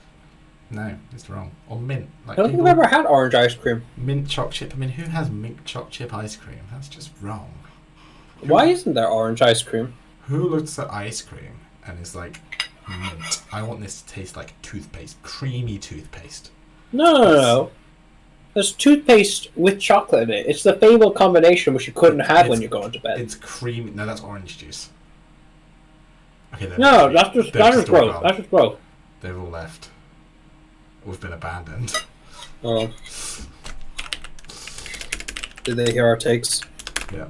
no, it's wrong. Or mint. Like I don't think I've ever had orange ice cream. Mint choc chip. I mean, who has mint choc chip ice cream? That's just wrong. Why isn't there orange ice cream? Who looks at ice cream and is like, mint? I want this to taste like toothpaste, creamy toothpaste. No. There's toothpaste with chocolate in it. It's the fabled combination which you couldn't have when you're going to bed. It's creamy. No, that's orange juice. Okay. No, that's just gross. That's just gross. They've all left. We've been abandoned. Oh. Did they hear our takes? Yeah.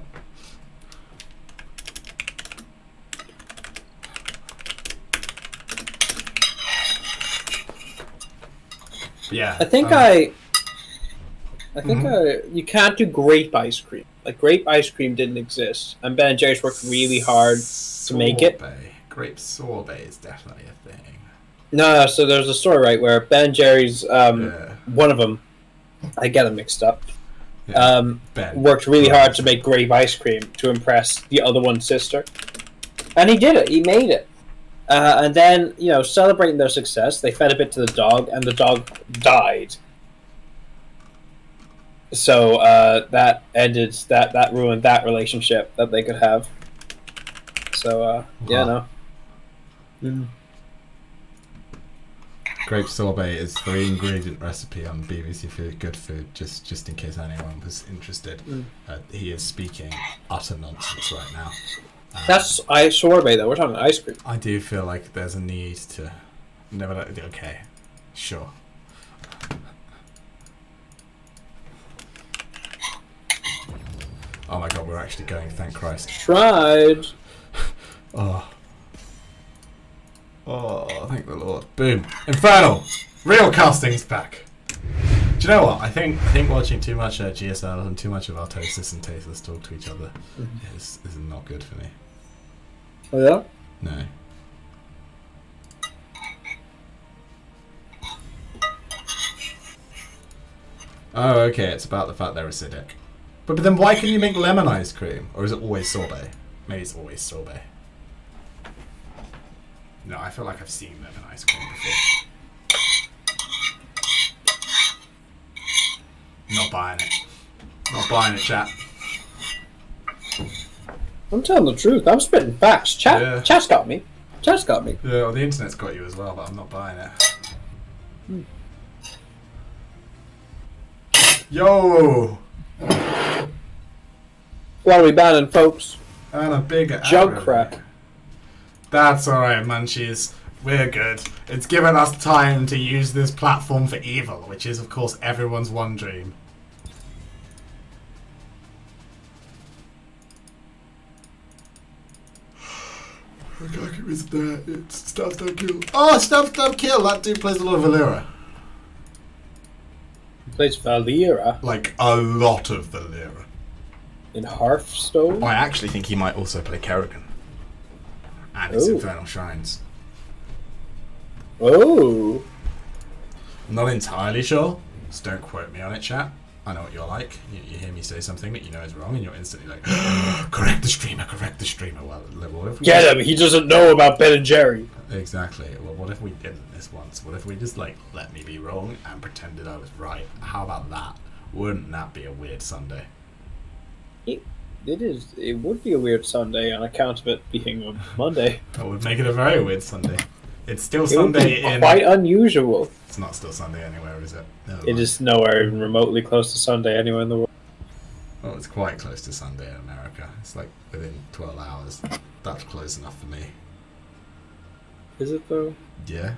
Yeah. I think you can't do grape ice cream. Like grape ice cream didn't exist, and Ben and Jerry's worked really hard to make it. Grape sorbet is definitely a thing. No, so there's a story right where Ben and Jerry's one of them, I get them mixed up. Worked really hard to make grape ice cream to impress the other one's sister, and he did it. He made it. And then, celebrating their success, they fed a bit to the dog, and the dog died. So that ended that ruined that relationship that they could have. So no. Mm. Grape sorbet is 3-ingredient recipe on BBC Food Good Food. Just in case anyone was interested, he is speaking utter nonsense right now. That's sorbet though. We're talking ice cream. I do feel like there's a need to never. Okay, sure. Oh my god, we're actually going. Thank Christ. Tried. Oh, thank the Lord. Boom. Infernal. Real casting's back. Do you know what? I think watching too much GSL and too much of our Toasters and Tasteless talk to each other is not good for me. Oh yeah? No. Oh, okay. It's about the fact they're acidic. But then why can you make lemon ice cream? Or is it always sorbet? Maybe it's always sorbet. No, I feel like I've seen lemon ice cream before. Not buying it. Not buying it, chat. I'm telling the truth. I'm spitting facts. Chat's got me. Chat's got me. Yeah, well, the internet's got you as well, but I'm not buying it. Yo! What are we banning, folks? And a big jug crack. That's alright, Munchies. We're good. It's given us time to use this platform for evil, which is, of course, everyone's one dream. It's Stuff Don't Kill. Oh, Stuff Don't Kill! That dude plays a lot of Valera. He plays Valera? Like, a lot of Valera. In Hearthstone? I actually think he might also play Kerrigan. And his Infernal Shrines. Oh! I'm not entirely sure. Just don't quote me on it, chat. I know what you're like. You hear me say something that you know is wrong, and you're instantly like, correct the streamer, correct the streamer. Well, what if we get him? He doesn't know about Ben and Jerry. Exactly. Well, what if we didn't this once? What if we just, let me be wrong and pretended I was right? How about that? Wouldn't that be a weird Sunday? It is. It would be a weird Sunday on account of it being a Monday. That would make it a very weird Sunday. It's still It would Sunday be in... quite unusual. It's not still Sunday anywhere, is it? Never It mind. is nowhere even remotely close to Sunday anywhere in the world. Well, it's quite close to Sunday in America. It's like within 12 hours. That's close enough for me. Is it though? Yeah.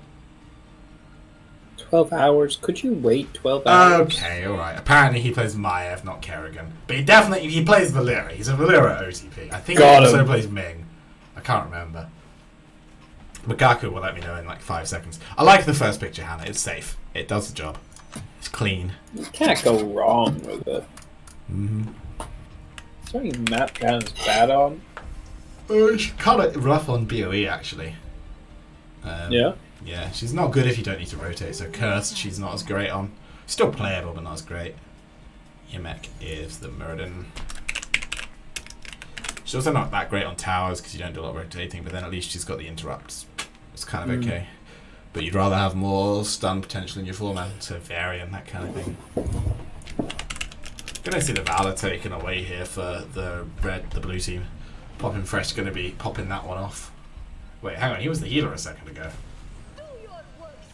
12 hours? Could you wait 12 hours? Okay, alright. Apparently he plays Maev, not Kerrigan. But he plays Valera. He's a Valera OTP. I think Got he also him. plays Ming. I can't remember. Makaku will let me know in like 5 seconds. I like the first picture, Hannah. It's safe. It does the job. It's clean. You can't go wrong with it. Mm-hmm. Is there any map Jan's bad on? She's kind of rough on BOE, actually. Yeah? Yeah, she's not good if you don't need to rotate. So Cursed, she's not as great on. Still playable, but not as great. Yemek is the Muradin. She's also not that great on towers because you don't do a lot of rotating, but then at least she's got the interrupts. It's kind of okay. But you'd rather have more stun potential in your 4-man to vary and that kind of thing. Gonna see the Valor taken away here for the blue team. Popping Fresh gonna be popping that one off. Wait, hang on, he was the healer a second ago.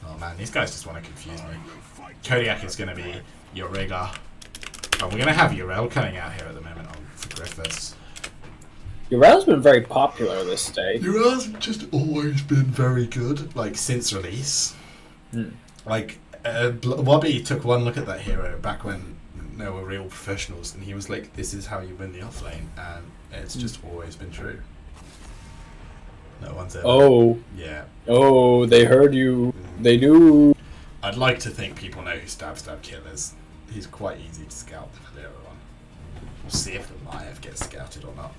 Oh man, these guys just want to confuse me. Kodiak is gonna be your Rhaegar. Oh, we're gonna have Yrel cutting out here at the moment for Griffiths. Urel's been very popular this day. Yrel's just always been very good, like since release. Like, Wobby took one look at that hero back when they were real professionals, and he was like, "This is how you win the offlane," and it's just always been true. No one's ever. Oh. Yeah. Oh, they heard you. They do. I'd like to think people know who Stab Kill is. He's quite easy to scout the Valera on. We'll see if the Maev gets scouted or not.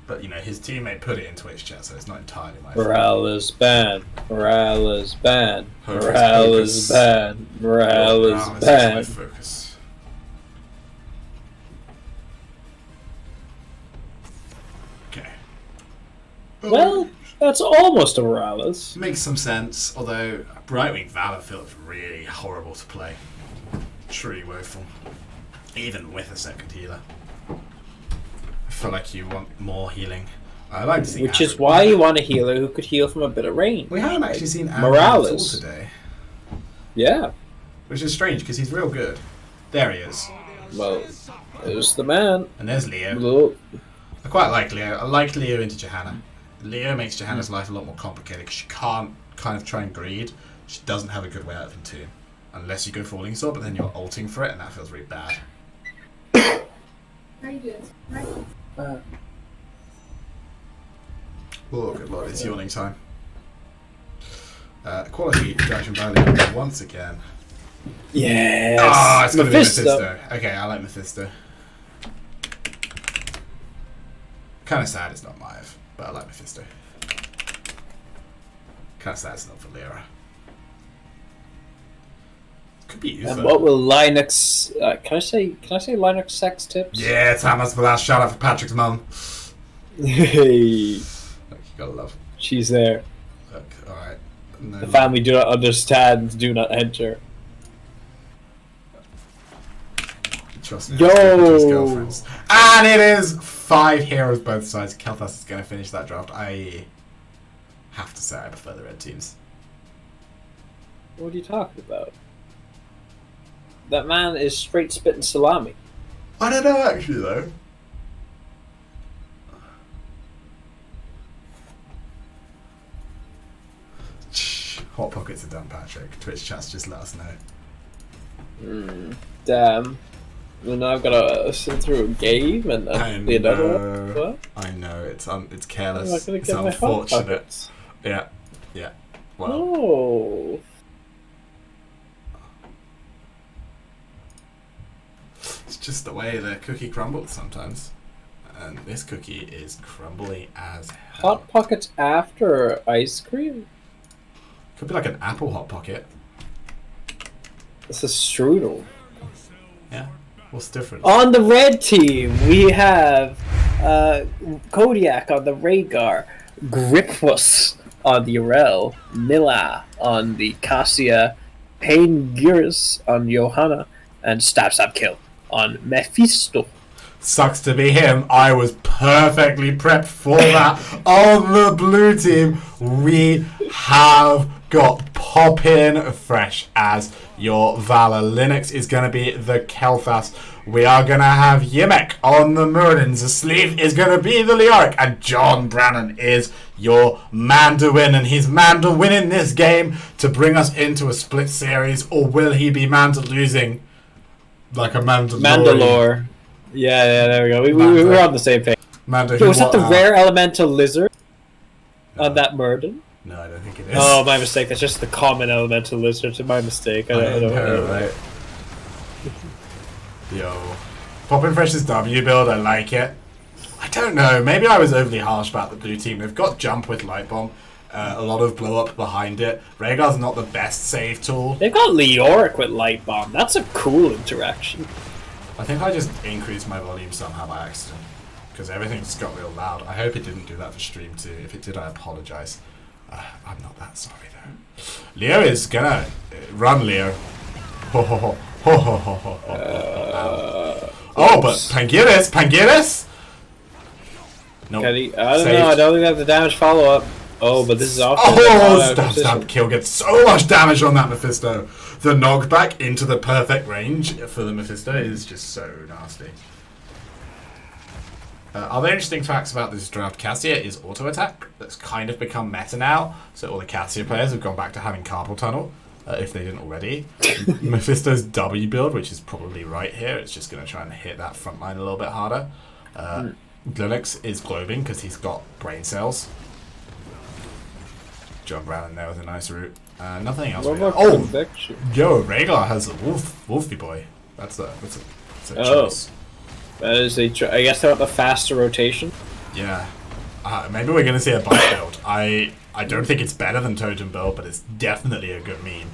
But, you know, his teammate put it in Twitch chat, so it's not entirely my fault. Morales ban. Morales ban. Focus, Morales focus. ban. Morales Now, ban. let's focus. Okay. Well, that's almost a Morales. Makes some sense, although Brightwing Valor feels really horrible to play. Truly woeful. Even with a second healer. I feel like you want more healing. I like to see Which is why you want a healer who could heal from a bit of range. we haven't actually seen Morales today. Yeah. Which is strange, because he's real good. There he is. Well, there's the man. And there's Leo. Look. I quite like Leo. I like Leo into Johanna. Leo makes Johanna's life a lot more complicated because she can't kind of try and greed. She doesn't have a good way out of him too. Unless you go Falling Sword, but then you're ulting for it, and that feels really bad. How you doing? Right. Oh, good lord, it's yawning time. Quality interaction value once again. Yes. Ah, it's gonna Mephisto. be Mephisto. Okay, I like Mephisto. Kind of sad it's not Maev, but I like Mephisto. Kind of sad it's not Valera. Could be Uther. And what will Linux? Can I say Linux sex tips? Yeah, Thomas, the last shout out for Patrick's mum. Hey, Look, you gotta love. she's there. Look, alright. No, The family do not understand. Do not enter. Trust me. Yo! His girlfriends. And it is 5 heroes both sides. Kel'Thas is going to finish that draft. I have to say I prefer the red teams. What are you talking about? That man is straight spitting salami. I don't know actually though. Hot pockets are done, Patrick. Twitch chats just let us know. Damn. And now I've got to sit through a game and the another one. What? I know, it's I'm careless. not gonna It's get my hot unfortunate. pockets. Yeah. Well, Oh. it's just the way the cookie crumbles sometimes. And this cookie is crumbly as hell. Hot pockets after ice cream? Could be like an apple hot pocket. This is strudel. Yeah. What's different? On the red team, we have Kodiak on the Rhaegar, Gripus on the Yrel, Mila on the Cassia, Paingears on Johanna, and Stab Kill on Mephisto. Sucks to be him. I was perfectly prepped for that. On the blue team, we have got Poppin Fresh as your Valor. Linux is going to be the Kel'Thas. We are going to have Yimek on the Muradins. The Sleeve is going to be the Leoric. And John Brannon is your man to win. And he's man to win in this game to bring us into a split series. Or will he be man to losing like a Mandalore. Yeah, there we go. We were on the same page. Was that the rare elemental lizard on that Muradin? No, I don't think it is. Oh, my mistake. That's just the common elemental lizard. My mistake. I don't know. Right? Yo. Poppin Fresh's W build, I like it. I don't know. Maybe I was overly harsh about the blue team. They've got jump with Light Bomb. A lot of blow up behind it. Rhaegar's not the best save tool. They've got Leoric with Light Bomb. That's a cool interaction. I think I just increased my volume somehow by accident. Because everything just got real loud. I hope it didn't do that for stream too. If it did, I apologize. I'm not that sorry though. Leo is gonna run Leo. Ho ho ho ho ho ho ho ho. Oh, but Pangiris. No. Nope. I don't know. I don't think that's the damage follow up. Oh, but this is off. Oh, stab kill gets so much damage on that Mephisto. The knockback into the perfect range for the Mephisto is just so nasty. Other interesting facts about this draft, Cassia is auto attack. That's kind of become meta now. So all the Cassia players have gone back to having Carpal Tunnel, if they didn't already. Mephisto's W build, which is probably right here, it's just going to try and hit that front line a little bit harder. Linux is globing because he's got brain cells. John Brown in there with a nice root. Nothing else. Really. Oh, yo, Rhaegar has a wolfy boy. That's a choice. That is I guess they want the faster rotation. Yeah. Maybe we're going to see a bike build. I don't think it's better than Totem build, but it's definitely a good meme.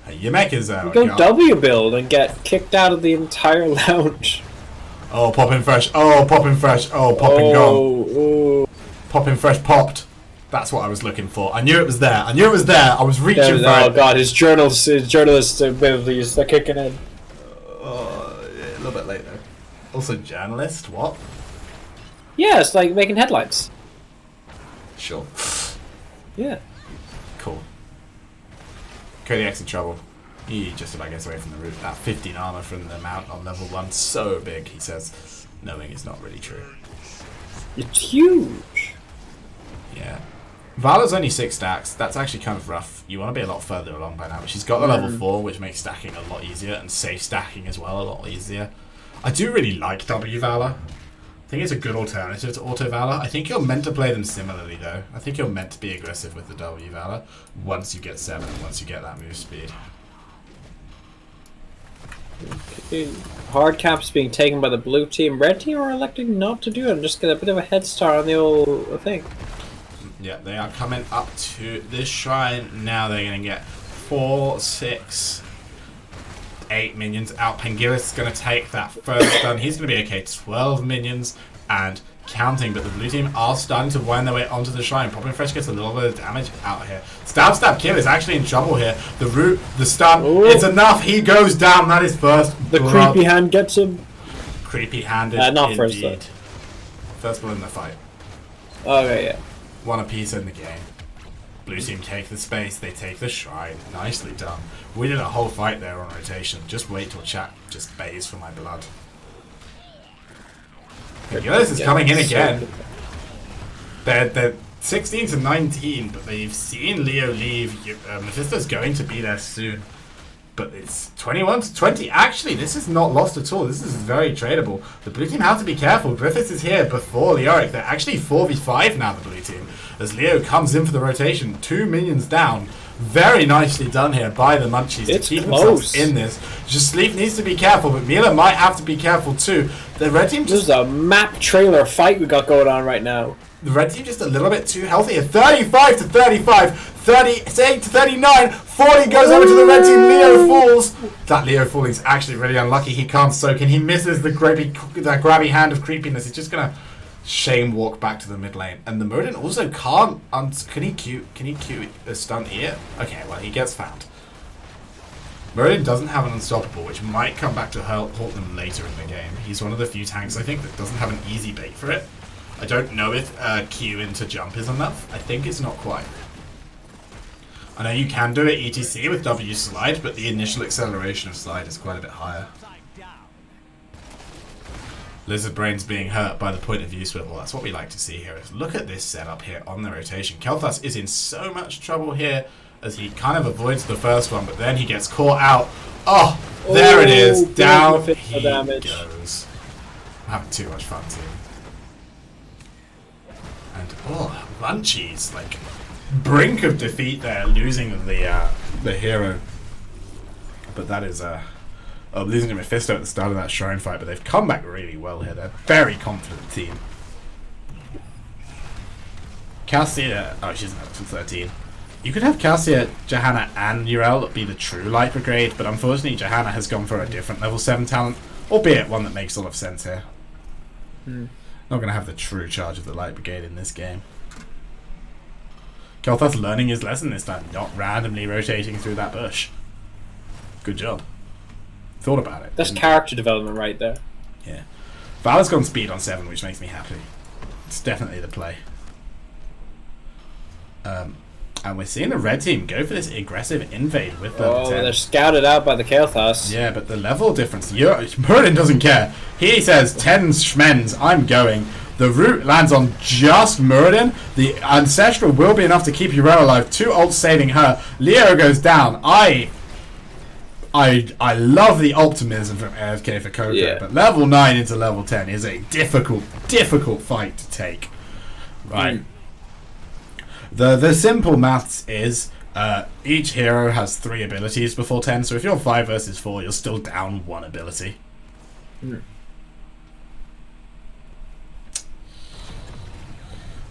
Yimek is go W build and get kicked out of the entire lounge. Oh, Poppin Fresh. Oh, Poppin Fresh. Oh, Poppin gone. Poppin Fresh popped. That's what I was looking for. I knew it was there. I was reaching for it. Oh god, his journalist abilities are kicking in. A little bit late though. Also, journalist? What? Yeah, it's like making headlines. Sure. Yeah. Cool. Kodiak's in trouble. He just about gets away from the root. That 15 armor from the mount on level 1, so big, he says, knowing it's not really true. It's huge. Yeah. Vala's only 6 stacks. That's actually kind of rough. You want to be a lot further along by now. But she's got the level 4, which makes stacking a lot easier, and safe stacking as well a lot easier. I do really like W Valor. I think it's a good alternative to Auto Valor. I think you're meant to play them similarly though. I think you're meant to be aggressive with the W Valor once you get 7 and once you get that move speed. Okay. Hard caps being taken by the blue team. Red team are electing not to do it and just get a bit of a head start on the old thing. Yeah, they are coming up to this shrine. Now they're going to get 4, 6, 8 minions out. Pangiris is going to take that first stun. He's going to be okay. 12 minions and counting, but the blue team are starting to wind their way onto the shrine. Poppin Fresh gets a little bit of damage out here. Stab kill is actually in trouble here. The root, the stun, it's enough. He goes down. That is first. The creepy hand gets him. Creepy handed. Not indeed. first though. First blood in the fight. Okay, yeah. One apiece in the game. Blue team take the space, they take the shrine. Nicely done. We did a whole fight there on rotation. Just wait till chat just bays for my blood. Pangiris is coming in again. They're 16 to 19, but they've seen Leo leave. Mephisto's going to be there soon. But it's 21 to 20. Actually, this is not lost at all. This is very tradable. The blue team have to be careful. Griffiths is here before Leoric. They're actually 4v5 now, the blue team. As Leo comes in for the rotation. 2 minions down. Very nicely done here by the Munchies to keep themselves in this. Just Sleep needs to be careful, but Mila might have to be careful too. The red team just... This is a map trailer fight we got going on right now. The red team just a little bit too healthy. 35 to 35, 38 to 39, 40 goes over to the red team. Leo falls. That Leo falling is actually really unlucky. He can't soak and he misses the grabby hand of creepiness. He's just gonna shame walk back to the mid lane. And the Muradin also can't. Can he Q a stun here? Okay, well he gets found. Muradin doesn't have an unstoppable, which might come back to haunt them later in the game. He's one of the few tanks I think that doesn't have an easy bait for it. I don't know if Q into jump is enough. I think it's not quite. I know you can do it ETC with W slide, but the initial acceleration of slide is quite a bit higher. Lizard Brain's being hurt by the point of view swivel. That's what we like to see here. Look at this setup here on the rotation. Kel'Thas is in so much trouble here as he kind of avoids the first one, but then he gets caught out. Oh, there it is. Down he goes. I'm having too much fun too. And oh, Munchies, like brink of defeat there, losing the hero. But that is losing to Mephisto at the start of that shrine fight, but they've come back really well here. They're a very confident team. Cassia, oh, she's not to 13. You could have Cassia, Johanna, and Yrel be the true Light Brigade, but unfortunately Johanna has gone for a different level 7 talent, albeit one that makes a lot of sense here. Not going to have the true charge of the Light Brigade in this game. Kel'Thas learning his lesson this time, not randomly rotating through that bush. Good job. Thought about it. That's character development right there. Yeah. Valor's gone speed on 7, which makes me happy. It's definitely the play. And we're seeing the red team go for this aggressive invade with level 10. They're scouted out by the Kel'Thas. Yeah, but the level difference... Merlin doesn't care. He says, 10 schmens, I'm going. The root lands on just Muradin. The Ancestral will be enough to keep Yrel alive. 2 ults saving her. Leo goes down. I love the optimism from AFK for Coco, but level 9 into level 10 is a difficult fight to take. Right. The simple maths is each hero has 3 abilities before 10, so if you're 5 versus 4, you're still down 1 ability.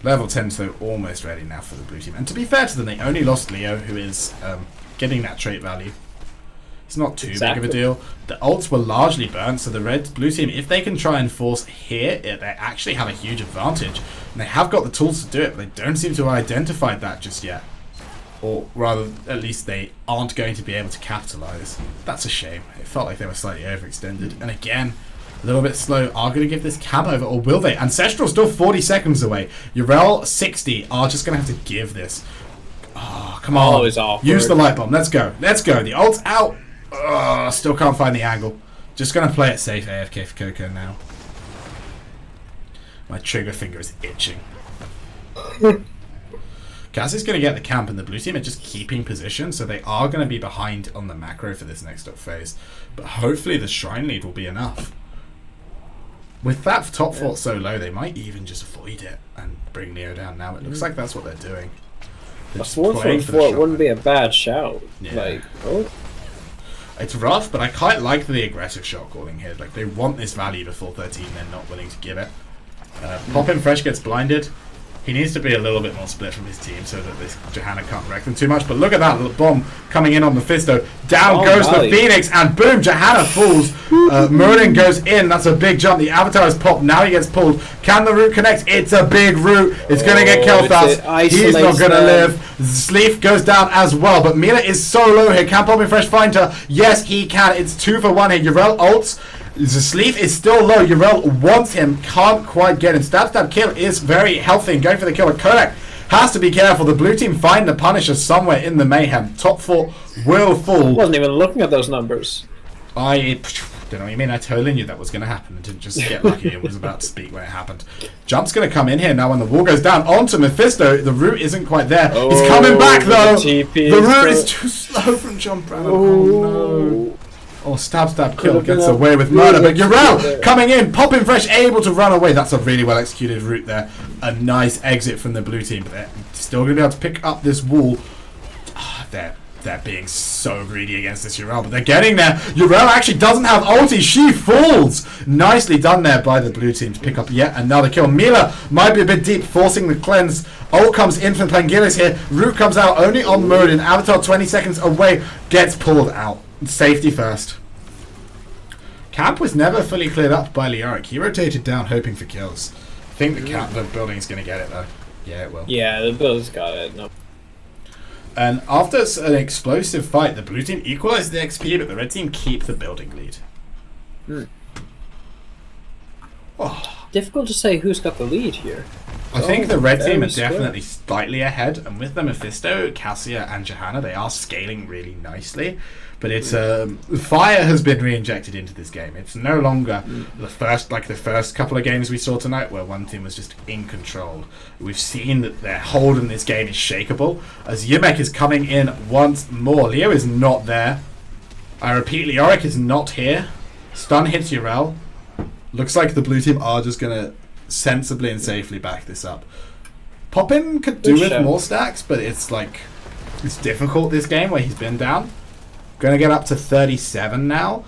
Level 10's though almost ready now for the blue team. And to be fair to them, they only lost Leo, who is getting that trait value. It's not too big of a deal. The ults were largely burnt, so the blue team, if they can try and force here, they actually have a huge advantage. And they have got the tools to do it, but they don't seem to have identified that just yet. Or rather, at least they aren't going to be able to capitalize. That's a shame. It felt like they were slightly overextended. And again, a little bit slow. Are going to give this cab over, or will they? Ancestral still 40 seconds away. Yrel 60 are just going to have to give this. Oh, come on. Use the light bomb. Let's go. Let's go. The ult's out. Still can't find the angle. Just going to play it safe, AFK for Coco now. My trigger finger is itching. Cassie's going to get the camp, and the blue team are just keeping position, so they are going to be behind on the macro for this next up phase. But hopefully the shrine lead will be enough. With that top fort so low, they might even just avoid it and bring Neo down now. It looks like that's what they're doing. They're a 4-4 wouldn't be a bad shout. Yeah. It's rough, but I quite like the aggressive shot calling here. Like, they want this value before 13, they're not willing to give it. Poppin Fresh gets blinded. He needs to be a little bit more split from his team so that this Johanna can't wreck them too much. But look at that little bomb coming in on Mephisto. Down goes the Phoenix, and boom, Johanna falls. Merlin goes in. That's a big jump. The Avatar is popped. Now he gets pulled. Can the root connect? It's a big root. It's going to get Kel'Thas. He's not going to live. Sleef goes down as well. But Mila is so low here. Can Poppin Fresh find her? Yes, he can. It's 2 for 1 here. Yrel ults. Sleef is still low. Yrel wants him, can't quite get him. Stab kill is very healthy and going for the kill. Kodak has to be careful. The blue team find the Punisher somewhere in the mayhem. Top 4 will fall. Wasn't even looking at those numbers. I don't know what you mean. I totally knew that was going to happen and didn't just get lucky and was about to speak when it happened. Jump's going to come in here now when the wall goes down onto Mephisto. The root isn't quite there. He's coming back though. The root is too slow from Jump Brown. Oh no. Oh, stab, kill gets away with murder, but Yrel coming in, Poppin Fresh able to run away. That's a really well executed route there. A nice exit from the blue team, but they're still going to be able to pick up this wall. They're being so greedy against this Yrel, but they're getting there. Yrel actually doesn't have ulti. She falls. Nicely done there by the blue team to pick up yet another kill. Mila might be a bit deep, forcing the cleanse. Ult comes in from Pangilis here. Root comes out only on Muradin. Avatar 20 seconds away, gets pulled out. Safety first. Camp was never fully cleared up by Leoric. He rotated down hoping for kills. I think the building's going to get it though. Yeah, it will. Yeah, the building's got it. No. And after an explosive fight, the blue team equalized the XP, but the red team keep the building lead. Difficult to say who's got the lead here. I think the red team are very definitely slightly ahead, and with the Mephisto, Cassia, and Johanna, they are scaling really nicely. But it's fire has been re-injected into this game. It's no longer the first couple of games we saw tonight where one team was just in control. We've seen that their hold in this game is shakeable as Yimek is coming in once more. Leo is not there. I repeat, Leoric is not here. Stun hits Urel. Looks like the blue team are just gonna sensibly and safely back this up. Poppin could do with more stacks, but it's difficult this game where he's been down. Gonna get up to 37 now.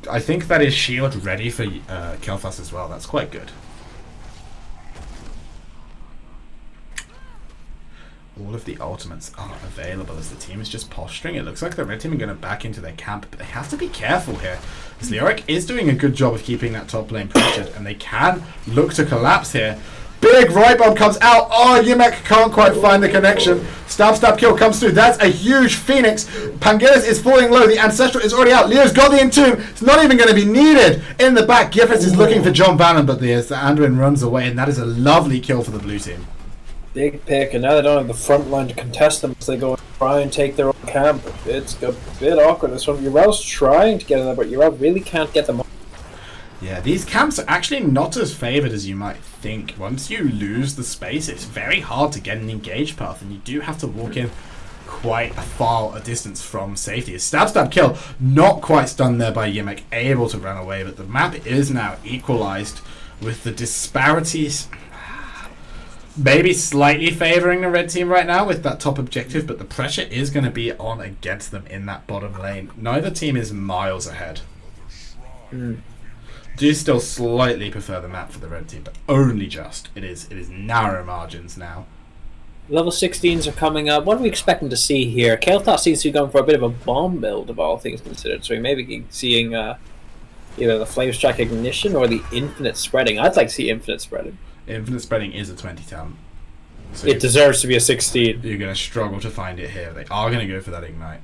I think that is shield ready for Kel'Thas as well. That's quite good. All of the ultimates are available as the team is just posturing. It looks like the red team are going to back into their camp, but they have to be careful here. As Leoric is doing a good job of keeping that top lane pressured, and they can look to collapse here. Big right bomb comes out. Oh, Yimek can't quite find the connection. Stab kill comes through. That's a huge Phoenix. Pangelis is falling low. The Ancestral is already out. Leo's got the Entomb. It's not even going to be needed. In the back, Gifford is looking for John Bannon, but the Anduin runs away, and that is a lovely kill for the blue team. Big pick, and now they don't have the front line to contest them, so they go and try and take their own camp. It's a bit awkward. This one, Urel's trying to get in there, but Urel really can't get them. Yeah, these camps are actually not as favoured as you might think. Once you lose the space, it's very hard to get an engaged path, and you do have to walk in quite a distance from safety. A stab kill, not quite stunned there by Yimek, able to run away, but the map is now equalised with the disparities maybe slightly favouring the red team right now with that top objective, but the pressure is going to be on against them in that bottom lane. Neither team is miles ahead. Do still slightly prefer the map for the red team, but only just. It is narrow margins now. Level 16s are coming up. What are we expecting to see here? Kel'Thas seems to be going for a bit of a bomb build of all things considered, so we may be seeing either the Flame Strike Ignition or the Infinite Spreading. I'd like to see Infinite Spreading. Infinite Spreading is a 20 talent. So it deserves to be a 16. You're going to struggle to find it here. They are going to go for that Ignite.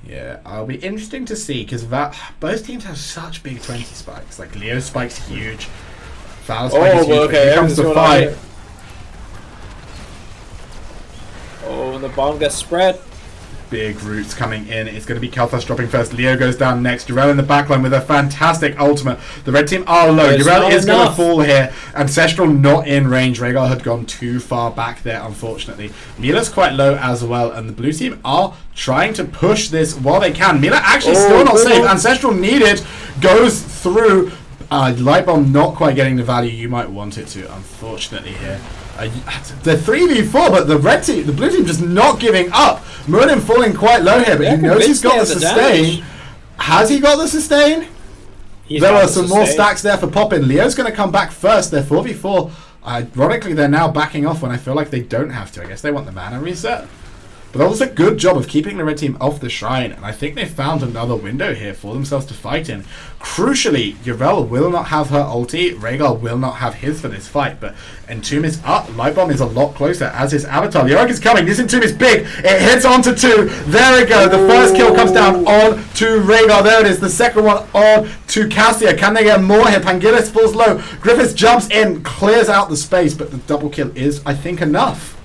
Yeah, it'll be interesting to see because both teams have such big 20 spikes. Like Leo's spike's huge. Val's spike is huge. Okay, here comes the fight. Oh, and the bomb gets spread. Big roots coming in. It's going to be Kel'Thas dropping first. Leo goes down next. Urel in the backline with a fantastic ultimate. The red team are low. Urel is going to fall here. Ancestral not in range. Rhaegar had gone too far back there, unfortunately. Mila's quite low as well, and the blue team are trying to push this while they can. Mila actually still not safe. Ancestral needed. Goes through. Light bomb not quite getting the value you might want it to, unfortunately here. The 3v4, but the blue team just not giving up. Merlin falling quite low here, but he knows he's got the sustain. Has he got the sustain? There are some more stacks there for Poppin. Leo's going to come back first. They're 4v4. Ironically, they're now backing off when I feel like they don't have to. I guess they want the mana reset. But that was a good job of keeping the red team off the shrine, and I think they found another window here for themselves to fight in. Crucially, Urel will not have her ulti, Rhaegar will not have his for this fight, but Entomb is up, Lightbomb is a lot closer, as is Avatar. Leoric is coming, this Entomb is big, it hits onto 2, there we go, the first kill comes down on to Rhaegar, there it is, the second one on to Cassia. Can they get more here? Pangelis falls low, Griffiths jumps in, clears out the space, but the double kill is, I think, enough.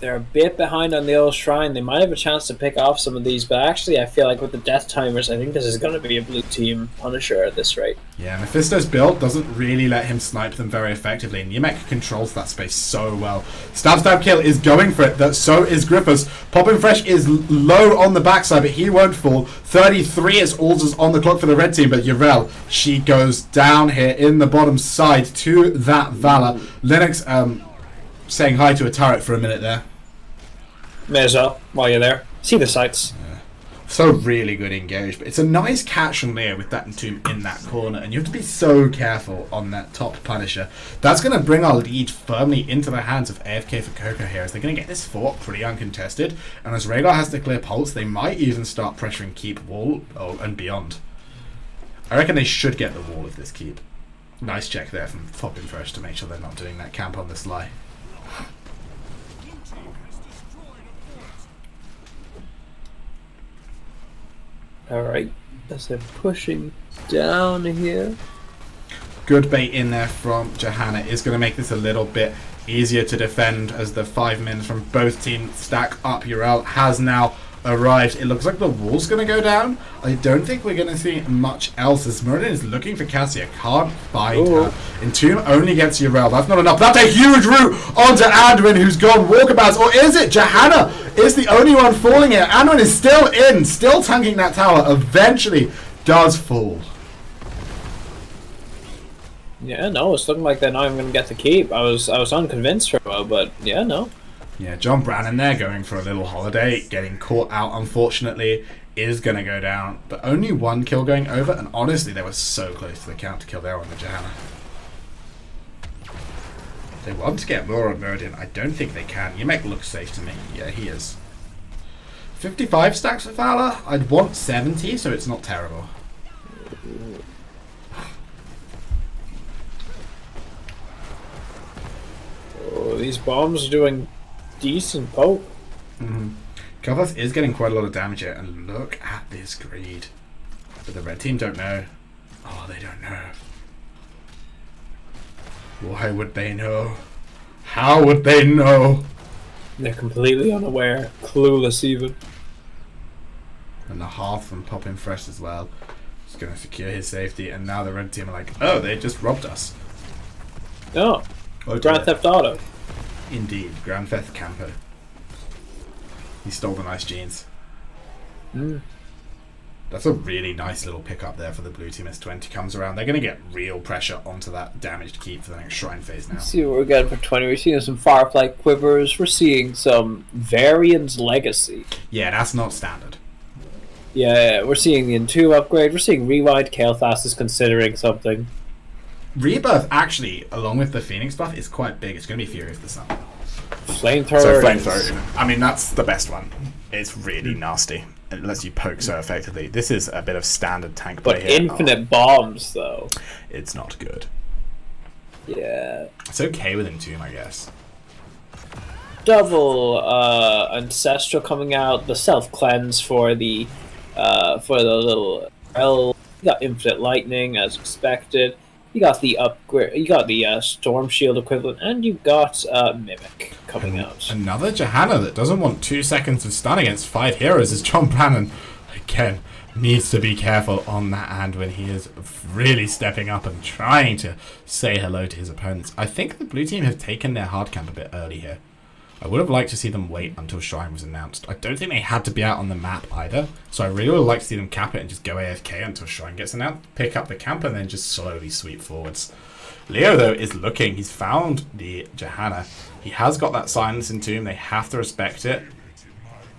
They're a bit behind on the old shrine. They might have a chance to pick off some of these, but actually I feel like with the death timers, I think this is going to be a blue team Punisher at this rate. Yeah, Mephisto's build doesn't really let him snipe them very effectively, and Yimek controls that space so well. Stab kill is going for it, so is Griffiths. Poppin' Fresh is low on the backside, but he won't fall. 33 is Alders on the clock for the red team, but Urel, she goes down here in the bottom side to that Valor. Linux saying hi to a turret for a minute there. May as well, while you're there. See the sights. Yeah. So really good engage, but it's a nice catch from Leo with that Entomb in that corner, and you have to be so careful on that top Punisher. That's going to bring our lead firmly into the hands of AFK for Coco here, as they're going to get this fort pretty uncontested, and as Rhaegar has to clear pulse, they might even start pressuring keep wall and beyond. I reckon they should get the wall of this keep. Nice check there from Poppin' Fresh to make sure they're not doing that camp on the sly. Alright, as they're pushing down here. Good bait in there from Johanna is going to make this a little bit easier to defend as the 5 minutes from both teams stack up. Urel has now arrived. It looks like the wall's going to go down. I don't think we're going to see much else as Merlin is looking for Cassia. Can't find her. Entomb only gets Urel. That's not enough. That's a huge route onto Anduin, who's gone walkabouts. Or is it? Johanna is the only one falling here. Anduin is still in, still tanking that tower. Eventually does fall. Yeah, no, it's looking like they're not even going to get the keep. I was unconvinced for a while, but yeah, no. Yeah, John Brannon there going for a little holiday, getting caught out, unfortunately, is going to go down. But only 1 kill going over, and honestly, they were so close to the counter kill there on the Johanna. They want to get more on Meridian. I don't think they can. Yemek looks safe to me. Yeah, he is. 55 stacks for Fowler. I'd want 70, so it's not terrible. Oh, these bombs are doing decent poke. Kavas is getting quite a lot of damage here, and look at this greed. But the red team don't know. Oh, they don't know. Why would they know? How would they know? They're completely unaware, clueless even. And the Hearth from popping fresh as well. Just going to secure his safety, and now the red team are like, oh, they just robbed us. Oh, Grand Theft Auto. Indeed, Grand Theft Camper. He stole the nice jeans. That's a really nice little pickup there for the blue team as 20 comes around. They're going to get real pressure onto that damaged keep for the next shrine phase now. Let's see what we're getting for 20. We're seeing some Firefly Quivers. We're seeing some Varian's Legacy. Yeah, that's not standard. Yeah, we're seeing the Entomb upgrade. We're seeing Rewind. Kael'thas is considering something. Rebirth, actually, along with the Phoenix buff, is quite big. It's going to be Fury of the Sun. Flamethrower. So Flamethrower, I mean, that's the best one. It's really nasty. It lets you poke so effectively. This is a bit of standard tank play but here. infinite bombs, though. It's not good. Yeah. It's okay with Entomb, I guess. Double Ancestral coming out. The self-cleanse for the little L. You got Infinite Lightning, as expected. You got the upgrade. You got the Storm Shield equivalent, and you got Mimic coming out. Another Johanna that doesn't want 2 seconds of stun against 5 heroes is John Brannon. Again, needs to be careful on that hand when he is really stepping up and trying to say hello to his opponents. I think the blue team have taken their hard camp a bit early here. I would have liked to see them wait until Shrine was announced. I don't think they had to be out on the map either, so I really would like to see them cap it and just go AFK until Shrine gets announced, pick up the camp, and then just slowly sweep forwards. Leo, though, is looking. He's found the Johanna. He has got that silence in Tomb. They have to respect it.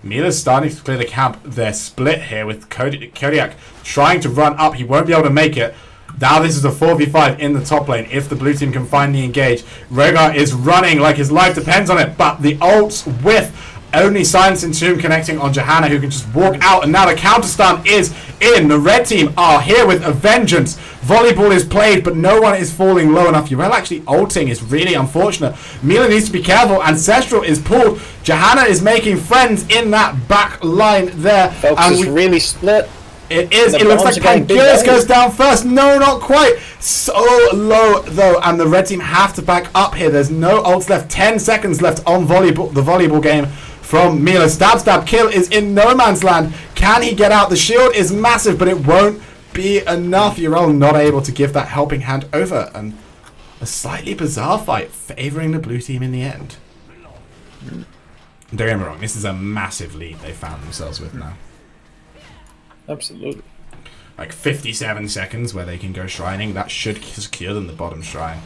Mila's starting to clear the camp. They're split here with Kodiak trying to run up. He won't be able to make it. Now this is a 4v5 in the top lane if the blue team can finally engage. Rhaegar is running like his life depends on it, but the ults with only Silence and Tomb connecting on Johanna, who can just walk out, and now the counter stun is in. The red team are here with a vengeance. Volleyball is played, but no one is falling low enough. Urel actually ulting is really unfortunate. Mila needs to be careful. Ancestral is pulled. Johanna is making friends in that back line there. Folks, and is really split. It is. It looks like Pangelis goes down first. No, not quite. So low, though. And the red team have to back up here. There's no ults left. 10 seconds left on volleyball. The volleyball game from Mila. Stab. Kill is in no man's land. Can he get out? The shield is massive, but it won't be enough. Urel not able to give that helping hand over. And a slightly bizarre fight favouring the blue team in the end. Don't get me wrong. This is a massive lead they found themselves with now. Absolutely. Like 57 seconds where they can go shrining. That should secure them the bottom shrine.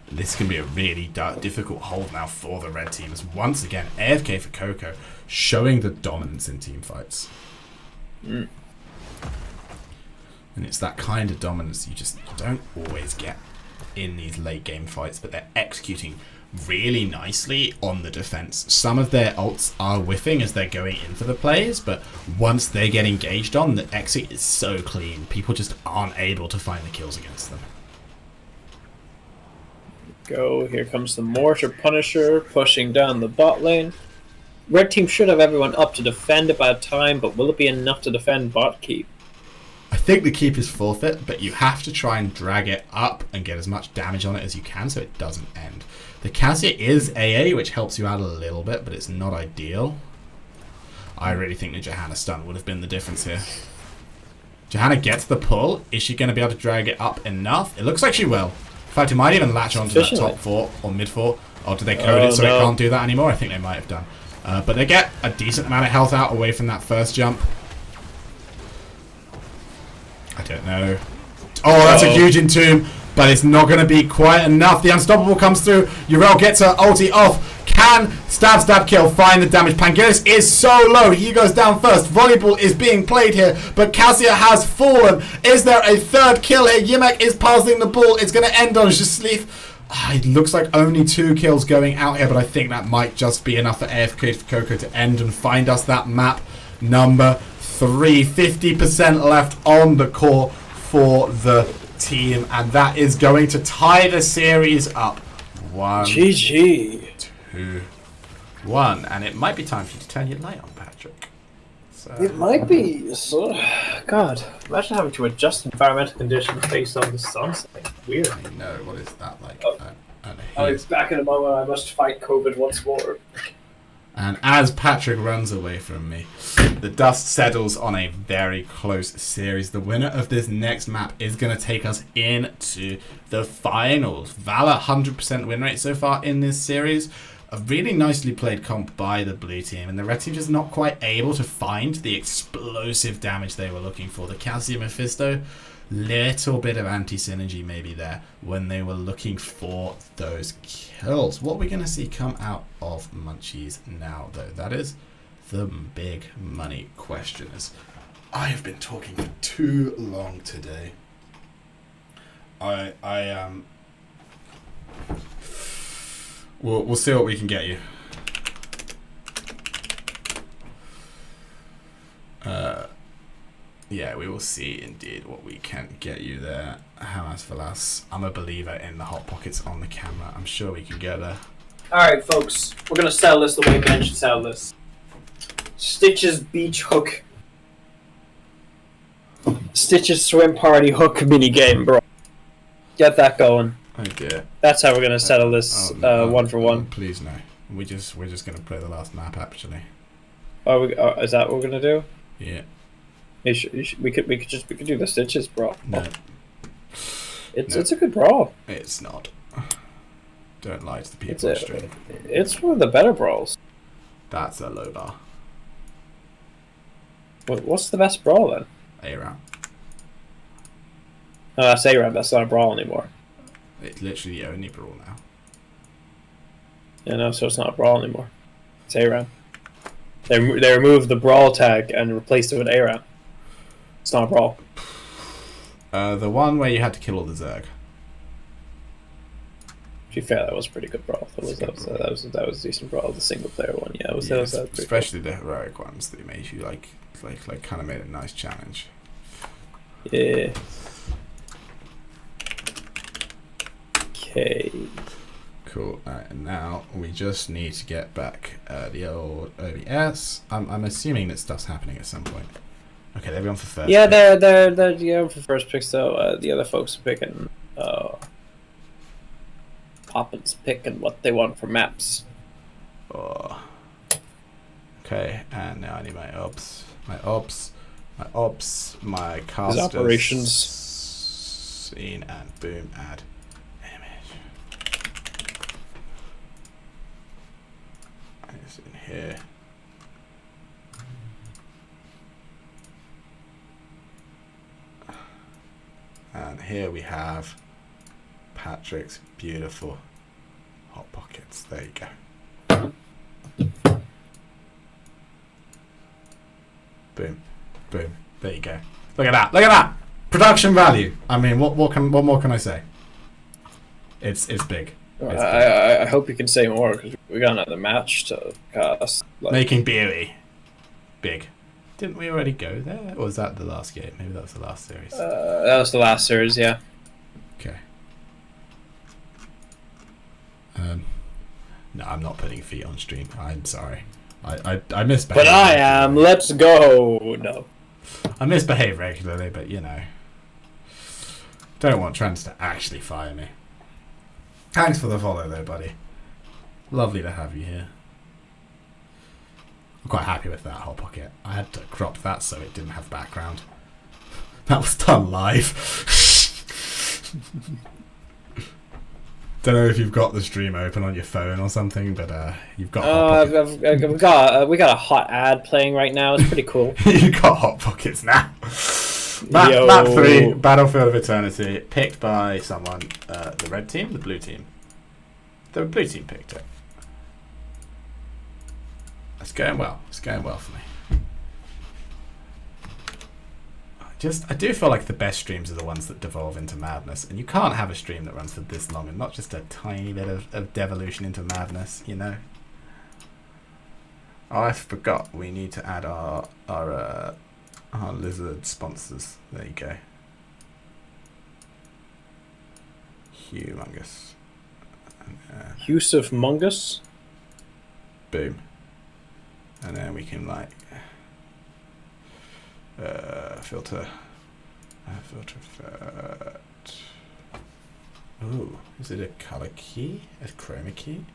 This can be a really difficult hold now for the red team. As once again, AFK for Coco showing the dominance in team fights. And it's that kind of dominance you just don't always get in these late game fights, but they're executing really nicely on the defense. Some of their ults are whiffing as they're going in for the plays, but once they get engaged on, the exit is so clean. People just aren't able to find the kills against them. Go. Here comes the Mortar Punisher pushing down the bot lane. Red team should have everyone up to defend it by time, but will it be enough to defend bot keep? I think the keep is forfeit, but you have to try and drag it up and get as much damage on it as you can so it doesn't end. The Cassia is AA, which helps you out a little bit, but it's not ideal. I really think the Johanna stun would have been the difference here. Johanna gets the pull. Is she going to be able to drag it up enough? It looks like she will. In fact, it might even latch onto that top 4 or mid 4. Or did they code it so it can't do that anymore? I think they might have done. But they get a decent amount of health out away from that first jump. I don't know. Oh, that's a huge entomb, but it's not going to be quite enough. The Unstoppable comes through. Uriel gets her ulti off. Can stab kill find the damage? Pangelis is so low. He goes down first. Volleyball is being played here, but Cassia has fallen. Is there a third kill here? Yimek is passing the ball. It's going to end on Jasleef. It looks like only 2 kills going out here, but I think that might just be enough for AFK for Coco to end and find us that map number 3. 50% left on the core for the team, and that is going to tie the series up. 1, GG. 2, 1, and it might be time for you to turn your light on, Patrick. So, It might be. So, God, imagine having to adjust environmental conditions based on the sunset. Weird. I know, what is that like? It's back in a moment. I must fight COVID once more. And as Patrick runs away from me, the dust settles on a very close series. The winner of this next map is going to take us into the finals. Valor, 100% win rate so far in this series. A really nicely played comp by the blue team, and the red team just not quite able to find the explosive damage they were looking for. The Calcium Mephisto, little bit of anti-synergy maybe there when they were looking for those kills. What we're going to see come out of Munchies now, though, that is the big money question. Is I have been talking for too long today. We'll see what we can get you. Yeah, we will see indeed what we can get you there. Hamas Velas. I'm a believer in the hot pockets on the camera. I'm sure we can get there. Alright, folks. We're going to sell this the way men should sell this. Stitch's Beach Hook. Stitch's Swim Party Hook minigame, bro. Get that going. Oh dear. That's how we're going to settle this 1 for 1. Please no. We're just going to play the last map actually. Is that what we're going to do? Yeah. We could do the Stitches, bro. No. It's a good brawl. It's not. Don't lie to the people on stream. It's one of the better brawls. That's a low bar. What's the best brawl then? A-Round. No, that's A-Round. That's not a brawl anymore. It's literally the only brawl now. Yeah, no, so it's not a brawl anymore. It's A-Round. They removed the brawl tag and replaced it with A-Round. It's not a brawl. The one where you had to kill all the Zerg. To be fair, that was a pretty good brawl. That was a decent brawl. The single player one, yeah, that was especially the heroic ones that made you like kind of made a nice challenge. Yeah. Okay. Cool. Alright, and now we just need to get back the old OBS. I'm assuming that stuff's happening at some point. Okay, they're going for first. Yeah, they're going for first picks though. The other folks are picking. Poppin's picking what they want for maps. Oh. Okay, and now I need my ops, my casters. His operations. Scene and boom, add image. It's in here. And here we have Patrick's beautiful hot pockets. There you go. Boom, boom. There you go. Look at that. Look at that. Production value. I mean, what more can I say? It's big. I hope you can say more because we got another match to cast. Making beery. Big. Didn't we already go there? Or was that the last game? Maybe that was the last series. That was the last series, yeah. Okay. No, I'm not putting feet on stream. I'm sorry. I missed. But I am. Let's go. No. I misbehave regularly, but you know. Don't want Trans to actually fire me. Thanks for the follow though, buddy. Lovely to have you here. I'm quite happy with that Hot Pocket. I had to crop that so it didn't have background. That was done live. Don't know if you've got the stream open on your phone or something, but you've got. We got a hot ad playing right now. It's pretty cool. You've got Hot Pockets now. Map 3, Battlefield of Eternity, picked by someone. The red team, the blue team. The blue team picked it. It's going well. It's going well for me. I do feel like the best streams are the ones that devolve into madness, and you can't have a stream that runs for this long and not just a tiny bit of devolution into madness, you know? Oh, I forgot. We need to add our lizard sponsors. There you go. Humongous. Yusuf Mungus. Boom. And then we can like filter. Ooh, is it a color key? A chroma key?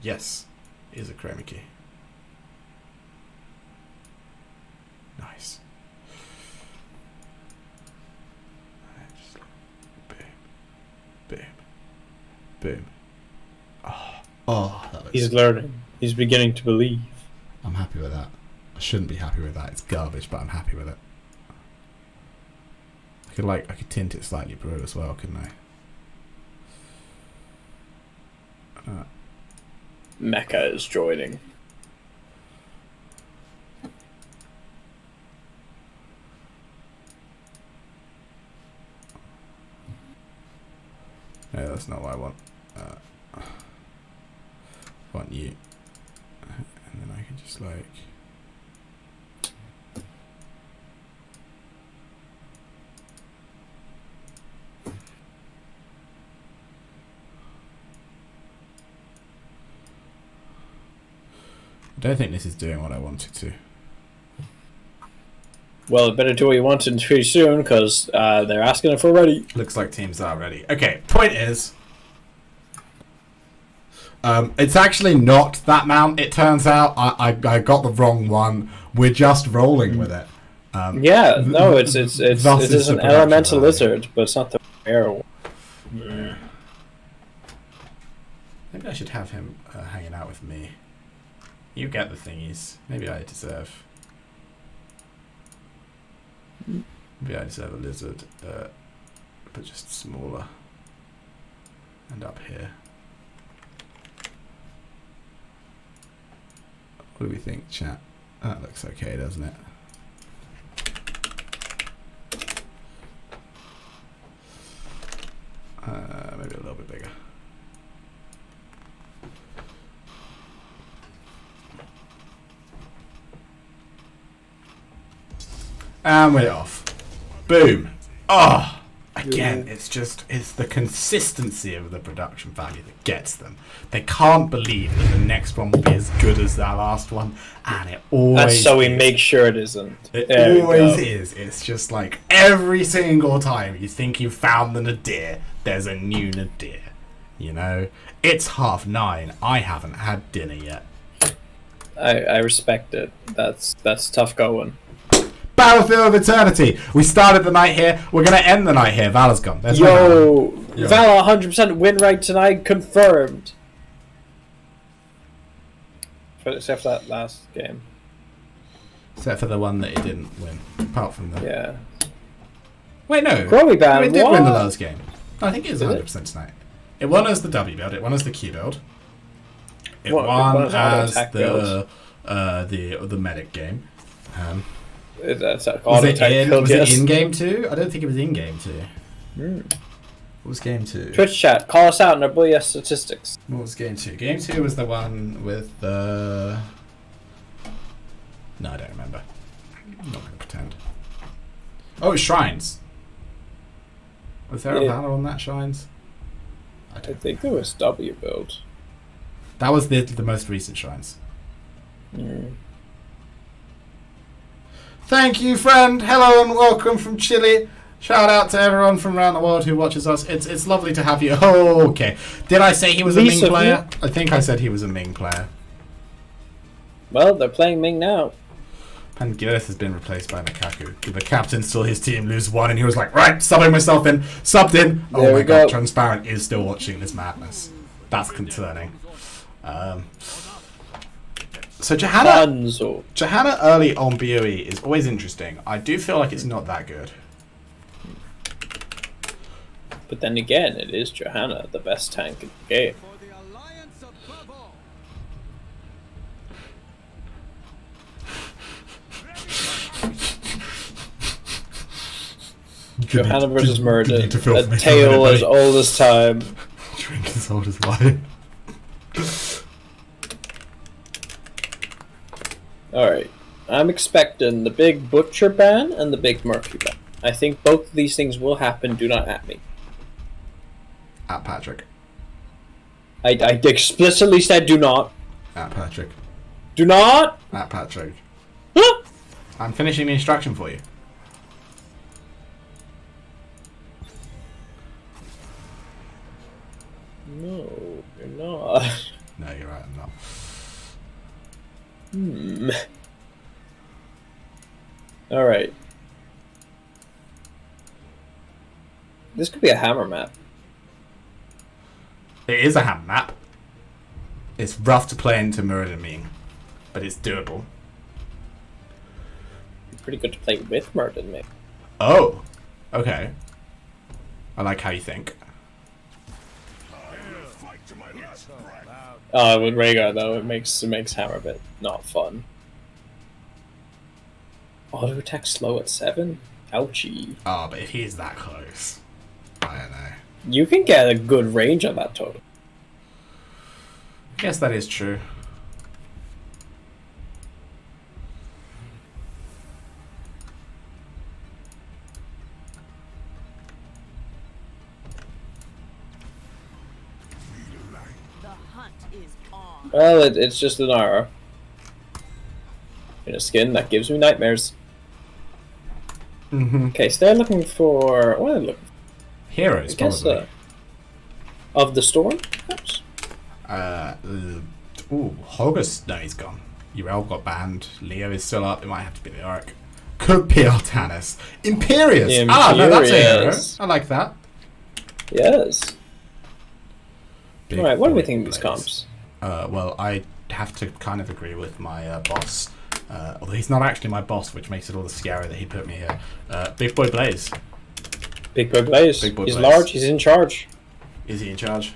Yes, it is a chroma key. Nice. Just boom, boom, boom. Oh, that looks. He's learning. He's beginning to believe. I'm happy with that. I shouldn't be happy with that. It's garbage, but I'm happy with it. I could tint it slightly blue as well, couldn't I? Mecca is joining. No, that's not what I want. I want you. And then I can just like... I don't think this is doing what I want it to. Well, it better do what you want to pretty soon, because they're asking if we're ready. Looks like teams are ready. Okay, point is... it's actually not that mount, it turns out. I got the wrong one. We're just rolling with it. Yeah, no, it is an elemental lizard, but it's not the rare one. Yeah. Maybe I should have him hanging out with me. You get the thingies. Maybe I deserve... Maybe I deserve a lizard, but just smaller. And up here. What do we think, chat? That looks okay, doesn't it? Maybe a little bit bigger. And we're off. Boom. Oh, again, it's the consistency of the production value that gets them. They can't believe that the next one will be as good as that last one, and it always That's so we is. make sure it isn't. It always is. It's just like every single time you think you've found the nadir, there's a new nadir. You know? It's 9:30. I haven't had dinner yet. I respect it. That's tough going. Battlefield of Eternity. We started the night here. We're going to end the night here. Valor's gone. There's Yo, Valor 100% win rate tonight confirmed. Except for that last game. Except for the one that he didn't win. Apart from the... Yeah. Wait, no. Crowley Band, It did what? win the last game. No, I think it is Did 100% tonight. It won as the W build. It won as the Q build. It What, won as as auto-attack the medic game. That's Was it in game 2? I don't think it was in game 2. What was game 2? Twitch chat, call us out in our Booyah statistics. What was game 2? Game 2 was the one with the... No, I don't remember. I'm not going to pretend. Oh, it's Shrines. Was there a Valor on that Shrines? I think it was W build. That was the most recent Shrines. Thank you, friend. Hello and welcome from Chile. Shout out to everyone from around the world who watches us. It's lovely to have you. Oh, okay. Did I say he was a Ming player? I think I said he was a Ming player. Well, they're playing Ming now. Pangilis has been replaced by Lukaku. The captain saw his team lose 1 and he was like, right, subbing myself in. Subbed in. Oh my god, Transparent is still watching this madness. That's concerning. So Johanna early on BOE is always interesting. I do feel like it's not that good. But then again, it is Johanna, the best tank in the game. Johanna versus Murder, a tale as old as time. Drink as old as wine. Alright, I'm expecting the big Butcher ban and the big Murphy ban. I think both of these things will happen, do not at me. At Patrick. I explicitly said do not. At Patrick. Do not! At Patrick. Huh? I'm finishing the instruction for you. No, you're not. No, you're right, I'm not. Alright. This could be a hammer map. It is a ham map. It's rough to play into Muradin Ming, but it's doable. Pretty good to play with Muradin Ming. Oh, okay. I like how you think. With Rhaegar though, it makes hammer a bit not fun. Auto attack slow at 7? Ouchie. Oh, but if he's that close, I don't know. You can get a good range on that total. I guess that is true. Well, it's just an aura. In a skin that gives me nightmares. Okay, so they're looking for... What are they looking for? Heroes, probably. Of the Storm, perhaps? Ooh, Hogus, no, he's gone. Urel got banned. Leo is still up. It might have to be the Auric. Could be Artanis. Imperious! Ah, no, that's a hero. I like that. Yes. Alright, what do we think of these comps? Well, I have to kind of agree with my boss. Although he's not actually my boss, which makes it all the scarier that he put me here. Big Boy Blaze. Big Boy Blaze. Big Boy he's Blaze. Large, he's in charge. Is he in charge?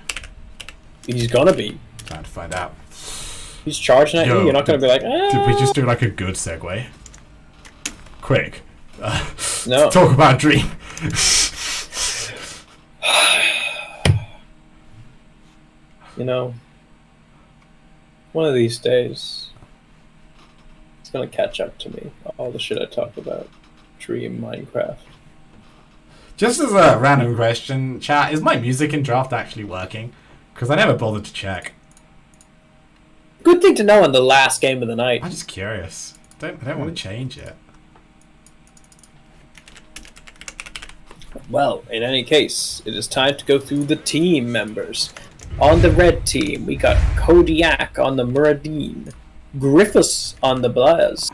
He's gonna be. Time to find out. He's charging at you, you're not gonna be like, Did we just do like a good segue? Quick. No. Talk about Dream. You know, one of these days, it's gonna catch up to me. All the shit I talk about. Dream Minecraft. Just as a random question, chat, is my music in draft actually working? Because I never bothered to check. Good thing to know in the last game of the night. I'm just curious. I don't want to change it. Well, in any case, it is time to go through the team members. On the red team, we got Kodiak on the Muradin, Griffiths on the Blaze,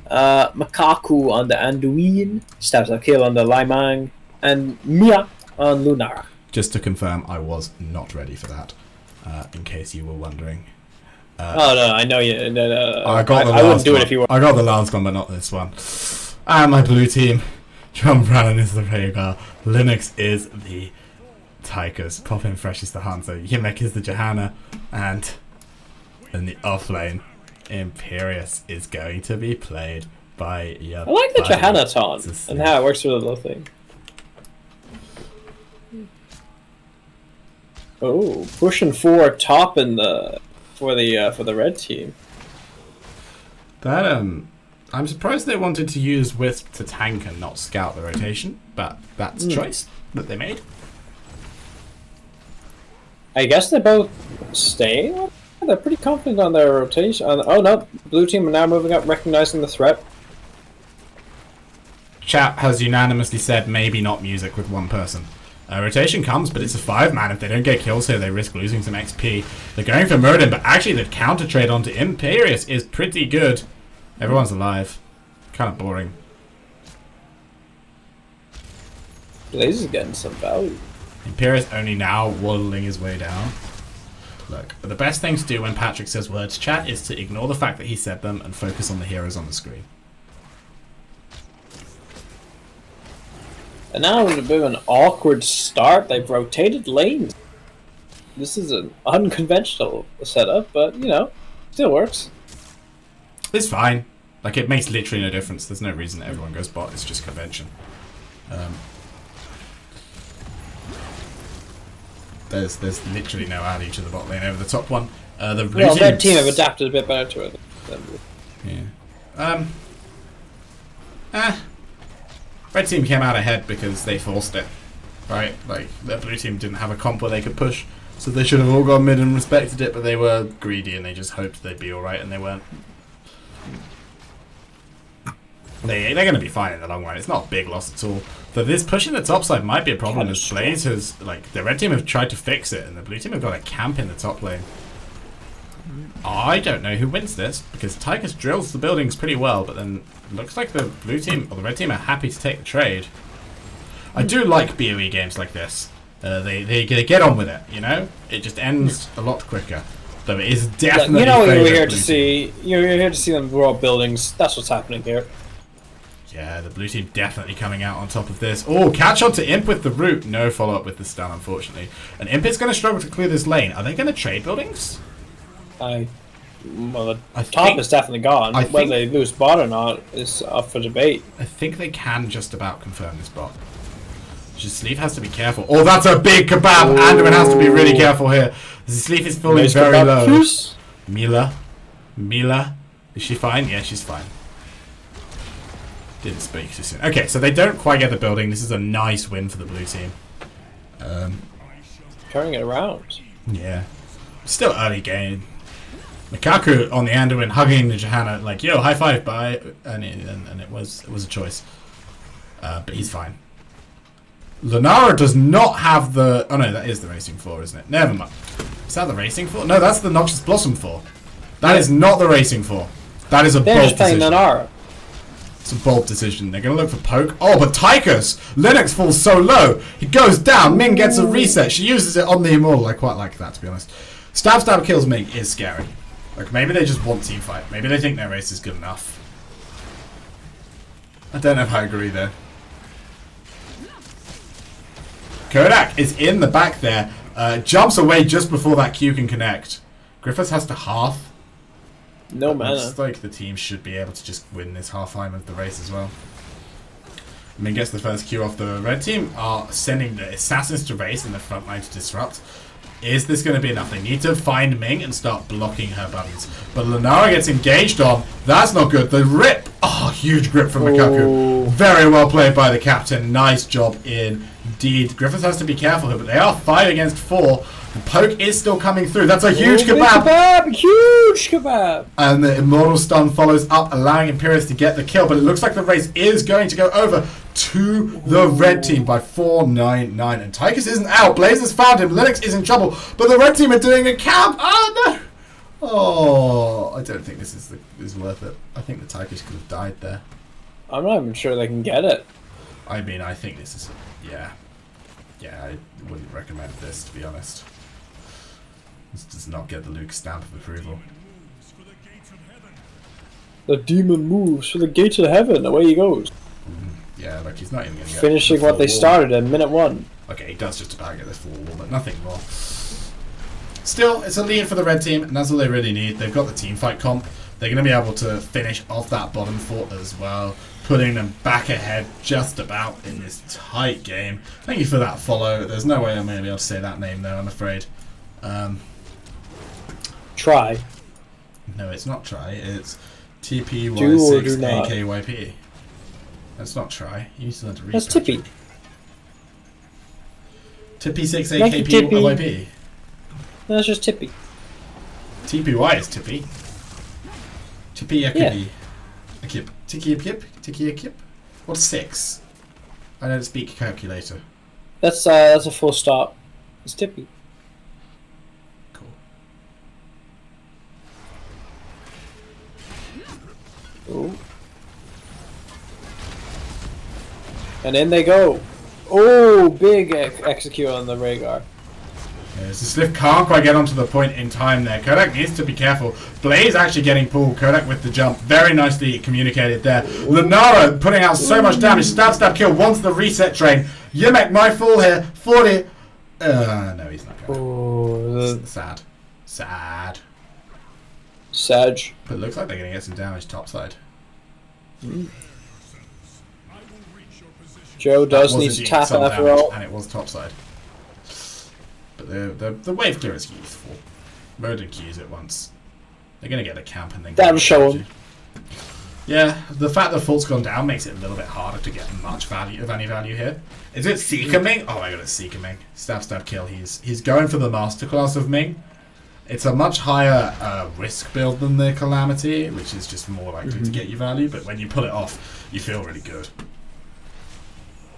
Makaku on the Anduin, Stabs of Kill on the Laimang, and Mia on Lunara. Just to confirm, I was not ready for that, in case you were wondering. Oh no, I know you. No. I wouldn't do it if you were. I got the last one, but not this one. And my blue team, John Brannon is the Rhaegar, Linux is the Tychus, Poppin Fresh is the Hunter, Yimek is the Johanna, and in the offlane, Imperious is going to be played by your I like the Johanna taunt and how it works with the little thing. Oh, pushing forward top in the for the red team. That I'm surprised they wanted to use Wisp to tank and not scout the rotation, but that's a choice that they made. I guess they both stay. They're pretty confident on their rotation. Oh no, blue team are now moving up, recognizing the threat. chat has unanimously said maybe not music with one person. Rotation comes, but it's a 5-man. If they don't get kills here, they risk losing some XP. They're going for Murden, but actually the counter trade onto Imperius is pretty good. Everyone's alive. Kind of boring. Blaze is getting some value. Imperius only now waddling his way down. Look, the best thing to do when Patrick says words chat is to ignore the fact that he said them and focus on the heroes on the screen. And now with a bit of an awkward start, they've rotated lanes. This is an unconventional setup, but you know, still works. It's fine. Like, it makes literally no difference. There's no reason that everyone goes bot. It's just convention. There's literally no alley to the bot lane over the top one. The red team have adapted a bit better to it. Yeah. Red team came out ahead because they forced it, right? Like, the blue team didn't have a comp where they could push, so they should have all gone mid and respected it, but they were greedy and they just hoped they'd be alright, and they weren't. They're going to be fine in the long run. It's not a big loss at all. But this pushing the top side might be a problem, as Blaze has, like, the red team have tried to fix it, and the blue team have got a camp in the top lane. I don't know who wins this, because Tychus drills the buildings pretty well, but then it looks like the blue team, or the red team, are happy to take the trade. I do like BOE games like this. They get on with it, you know? It just ends a lot quicker. Though it is definitely you know what you're here to see. You're here to see them grow up buildings. That's what's happening here. Yeah, the blue team definitely coming out on top of this. Oh, catch on to Imp with the root. No follow-up with the stun, unfortunately. And Imp is going to struggle to clear this lane. Are they going to trade buildings? Well, the top is definitely gone. Whether they lose bot or not is up for debate. I think they can just about confirm this bot. Just Sleeve has to be careful. Oh, that's a big kebab! Anduin has to be really careful here. Sleeve is falling very low. Mila. Is she fine? Yeah, she's fine. Didn't speak too soon. Okay, so they don't quite get the building. This is a nice win for the blue team. Turning it around. Yeah. Still early game. Mikaku on the Anduin hugging the Johanna like, yo, high five, bye. And it was a choice. But he's fine. Lunara does not have the... Oh no, that is the Racing 4, isn't it? Never mind. Is that the Racing 4? No, that's the Noxious Blossom 4. That is not the Racing 4. That is a bold decision. They're just playing Lunara. It's a bold decision. They're going to look for poke. Oh, but Tychus! Linux falls so low. He goes down. Ming gets a reset. She uses it on the Immortal. I quite like that, to be honest. Stab kills Ming is scary. Like, maybe they just want teamfight. Maybe they think their race is good enough. I don't know if I agree there. Kodak is in the back there. Jumps away just before that Q can connect. Griffiths has to half. No mana. Looks like the team should be able to just win this half time of the race as well. Ming gets the first Q off. The red team are sending the assassins to race in the front line to disrupt. Is this going to be enough? They need to find Ming and start blocking her buttons. But Lunara gets engaged on. That's not good. The rip. Oh, huge grip from Mikaku. Very well played by the captain. Nice job indeed. Griffiths has to be careful here, but they are 5 against 4. The poke is still coming through. That's a huge kebab. Huge kebab. And the Immortal Stun follows up, allowing Imperius to get the kill. But it looks like the race is going to go over to the red team by 4-9-9. And Tychus isn't out. Blaze has found him. Linux is in trouble. But the red team are doing a camp. Oh, no. Oh, I don't think this is worth it. I think the Tychus could have died there. I'm not even sure they can get it. I mean, I think this is... Yeah. Yeah, I wouldn't recommend this, to be honest. This does not get the Luke stamp of approval. The demon moves for the gates of heaven. Away he goes. Yeah, like he's not even going to get finishing what they started in minute 1. Okay, he does just about get this full wall, but nothing more. Still, it's a lead for the red team, and that's all they really need. They've got the team fight comp. They're going to be able to finish off that bottom fort as well, putting them back ahead just about in this tight game. Thank you for that follow. There's no way I'm going to be able to say that name though, I'm afraid. Try. No, it's not try. It's TPY6AKYP. That's not try. You need to learn to read. That's Tippy. Tippy6AKPYP. No, that's just Tippy. TPY is Tippy. Tippy Akipi. Akip. Tiki a kip? Tiki a kip? What's 6? I don't speak calculator. That's a full stop. It's tippy. Cool. Ooh. And in they go. Oh, big execute on the Rhaegar. Yeah, so Sliff can't quite get onto the point in time there. Kodak needs to be careful. Blaze actually getting pulled. Kodak with the jump. Very nicely communicated there. Lunara putting out so much damage. Stab, kill. Wants the reset train. Yemek might fall here. 40. No, he's not going. Oh, Sad. Sag. But it looks like they're going to get some damage topside. Joe does need to tap after all. And it was topside. But the wave clear is useful. Roden Q's it once. They're going to get a camp and then... That'll show them. Yeah, the fact that Fault's gone down makes it a little bit harder to get much value, of any value here. Is it Seeker Ming? Oh my god, it's Seeker Ming. Stab, kill. He's going for the masterclass of Ming. It's a much higher risk build than the Calamity, which is just more likely to get you value, but when you pull it off, you feel really good.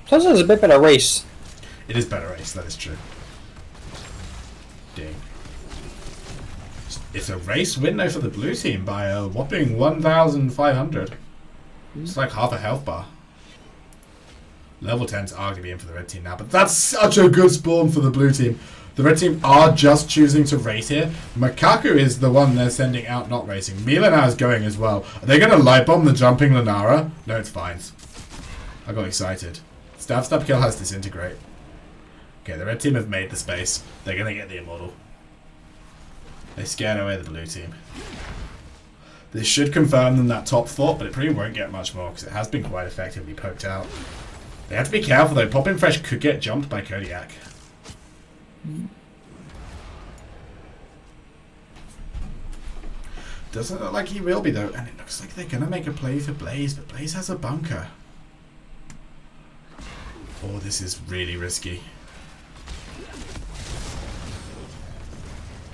Plus it's a bit better race. It is better race, that is true. Ding. It's a race win though for the blue team by a whopping 1,500. It's like half a health bar. Level 10's arguably in for the red team now, but that's such a good spawn for the blue team. The red team are just choosing to race here. Makaku is the one they're sending out not racing. Mila now is going as well. Are they going to light bomb the jumping Lunara? No, it's fine. I got excited. Stab kill has disintegrate. Okay, the red team have made the space. They're going to get the immortal. They scared away the blue team. This should confirm them that top fort, but it probably won't get much more because it has been quite effectively poked out. They have to be careful though. Poppin' Fresh could get jumped by Kodiak. Doesn't look like he will be though, and it looks like they're going to make a play for Blaze, but Blaze has a bunker. Oh, this is really risky.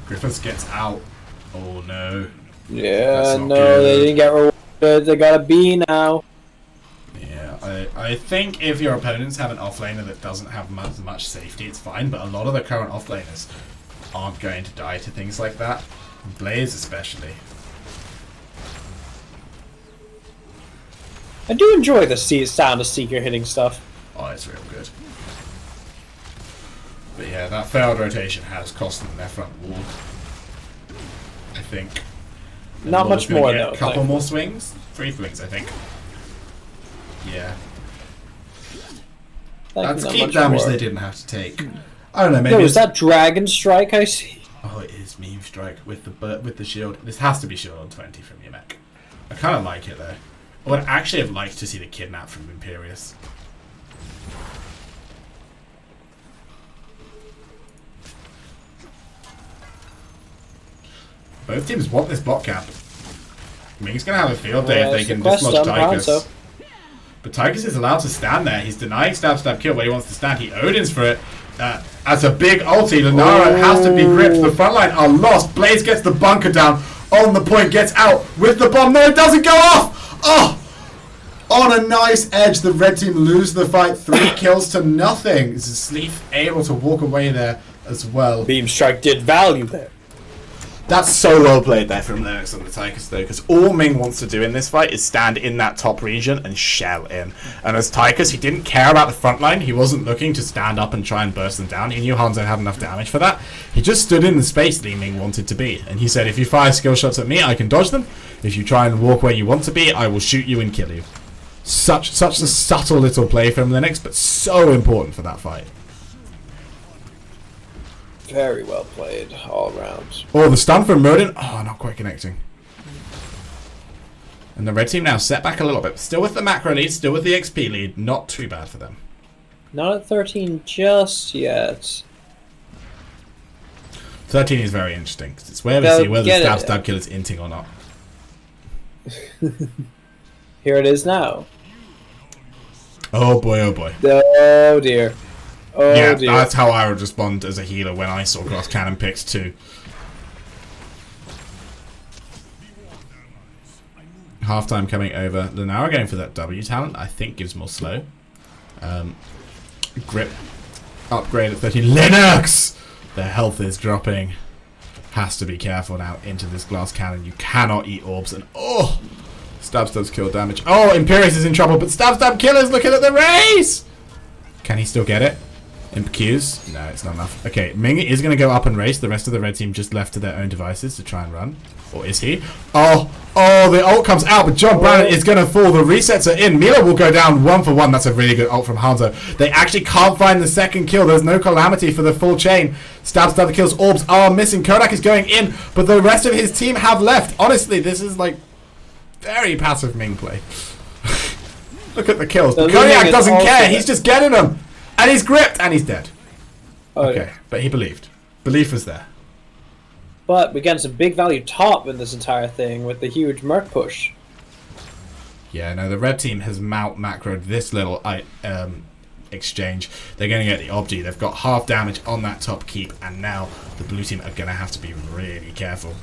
Griffiths gets out. Oh no. Yeah, no, they didn't get rewarded. They got a B now. Yeah, I think if your opponents have an offlaner that doesn't have much safety, it's fine, but a lot of the current offlaners aren't going to die to things like that. Blaze especially. I do enjoy the sound of Seeker hitting stuff. Oh, it's real good. But yeah, that failed rotation has cost them their front wall. I think. And Not much more though. A couple more swings? 3 swings, I think. Yeah. That's keep damage they didn't have to take. I don't know, maybe. No, is that Dragon Strike I see? Oh, it is Meme Strike with the shield. This has to be shield on 20 from Yemek. I kind of like it though. I would actually have liked to see the kidnap from Imperius. Both teams want this bot cap. Ming's going to have a field day if they can dislodge Tychus. But Tychus is allowed to stand there. He's denying stab kill where he wants to stand. He Odin's for it. As a big ulti, Lunara has to be gripped. The front line are lost. Blaze gets the bunker down. On the point, gets out with the bomb. No, it doesn't go off! Oh! On a nice edge, the red team lose the fight. 3 kills to nothing. Is Sleef able to walk away there as well? Beam Strike did value there. That's so well played there from NEXUS on the Tychus though, because all Ming wants to do in this fight is stand in that top region and shell in. And as Tychus, he didn't care about the front line. He wasn't looking to stand up and try and burst them down. He knew Hanzo had enough damage for that. He just stood in the space that Ming wanted to be. And he said, if you fire skill shots at me, I can dodge them. If you try and walk where you want to be, I will shoot you and kill you. Such a subtle little play from NEXUS, but so important for that fight. Very well played, all around. Oh, the stun from Rodin. Oh, not quite connecting. And the red team now set back a little bit. Still with the macro lead, still with the XP lead. Not too bad for them. Not at 13 just yet. 13 is very interesting, because it's where we see whether the stab kill is inting or not. Here it is now. Oh boy, oh boy. Oh dear. Oh yeah, dear. That's how I would respond as a healer when I saw cross cannon picks too. Halftime coming over. Lunara going for that W talent. I think gives more slow. Grip upgrade at 13. Linux! Their health is dropping. Has to be careful now into this glass cannon. You cannot eat orbs. And oh! Stab's kill damage. Oh, Imperius is in trouble, but Stab Killer's looking at the race! Can he still get it? Imp Qs? No, it's not enough. Okay, Ming is going to go up and race. The rest of the red team just left to their own devices to try and run. Or is he? Oh, the ult comes out, but John Brannon is going to fall. The resets are in. Mila will go down 1 for 1. That's a really good ult from Hanzo. They actually can't find the second kill. There's no Calamity for the full chain. Stab the kills. Orbs are missing. Kodak is going in, but the rest of his team have left. Honestly, this is like very passive Ming play. Look at the kills. The Kodiak doesn't care. He's just getting them. And he's gripped, and he's dead. Okay, but he believed. Belief was there. But we get some big value top in this entire thing with the huge Merc push. Yeah, no, the red team has macroed this little exchange. They're going to get the Obgi. They've got half damage on that top keep, and now the blue team are going to have to be really careful.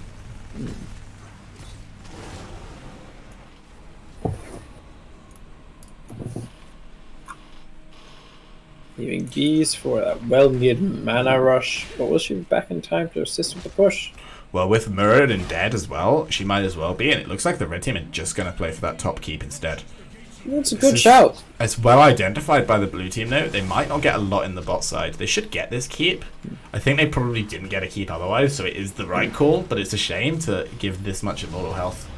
Leaving bees for that well-needed mana rush. But will she be back in time to assist with the push? Well, with Mirrored and dead as well, she might as well be, and it looks like the red team are just going to play for that top keep instead. That's a good shout. It's well identified by the blue team, though. They might not get a lot in the bot side. They should get this keep. I think they probably didn't get a keep otherwise, so it is the right call, but it's a shame to give this much immortal health.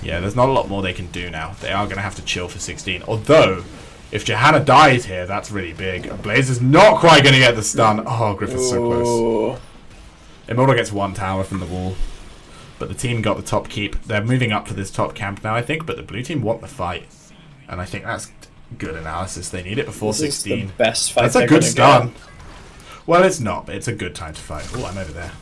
Yeah, there's not a lot more they can do now. They are going to have to chill for 16, although if Johanna dies here, that's really big. Blaze is not quite going to get the stun. Oh, Griffith's so close. Immortal gets 1 tower from the wall. But the team got the top keep. They're moving up to this top camp now, I think. But the blue team want the fight. And I think that's good analysis. They need it before 16. Is the best fight that's a good stun. Well, it's not, but it's a good time to fight. Oh, I'm over there.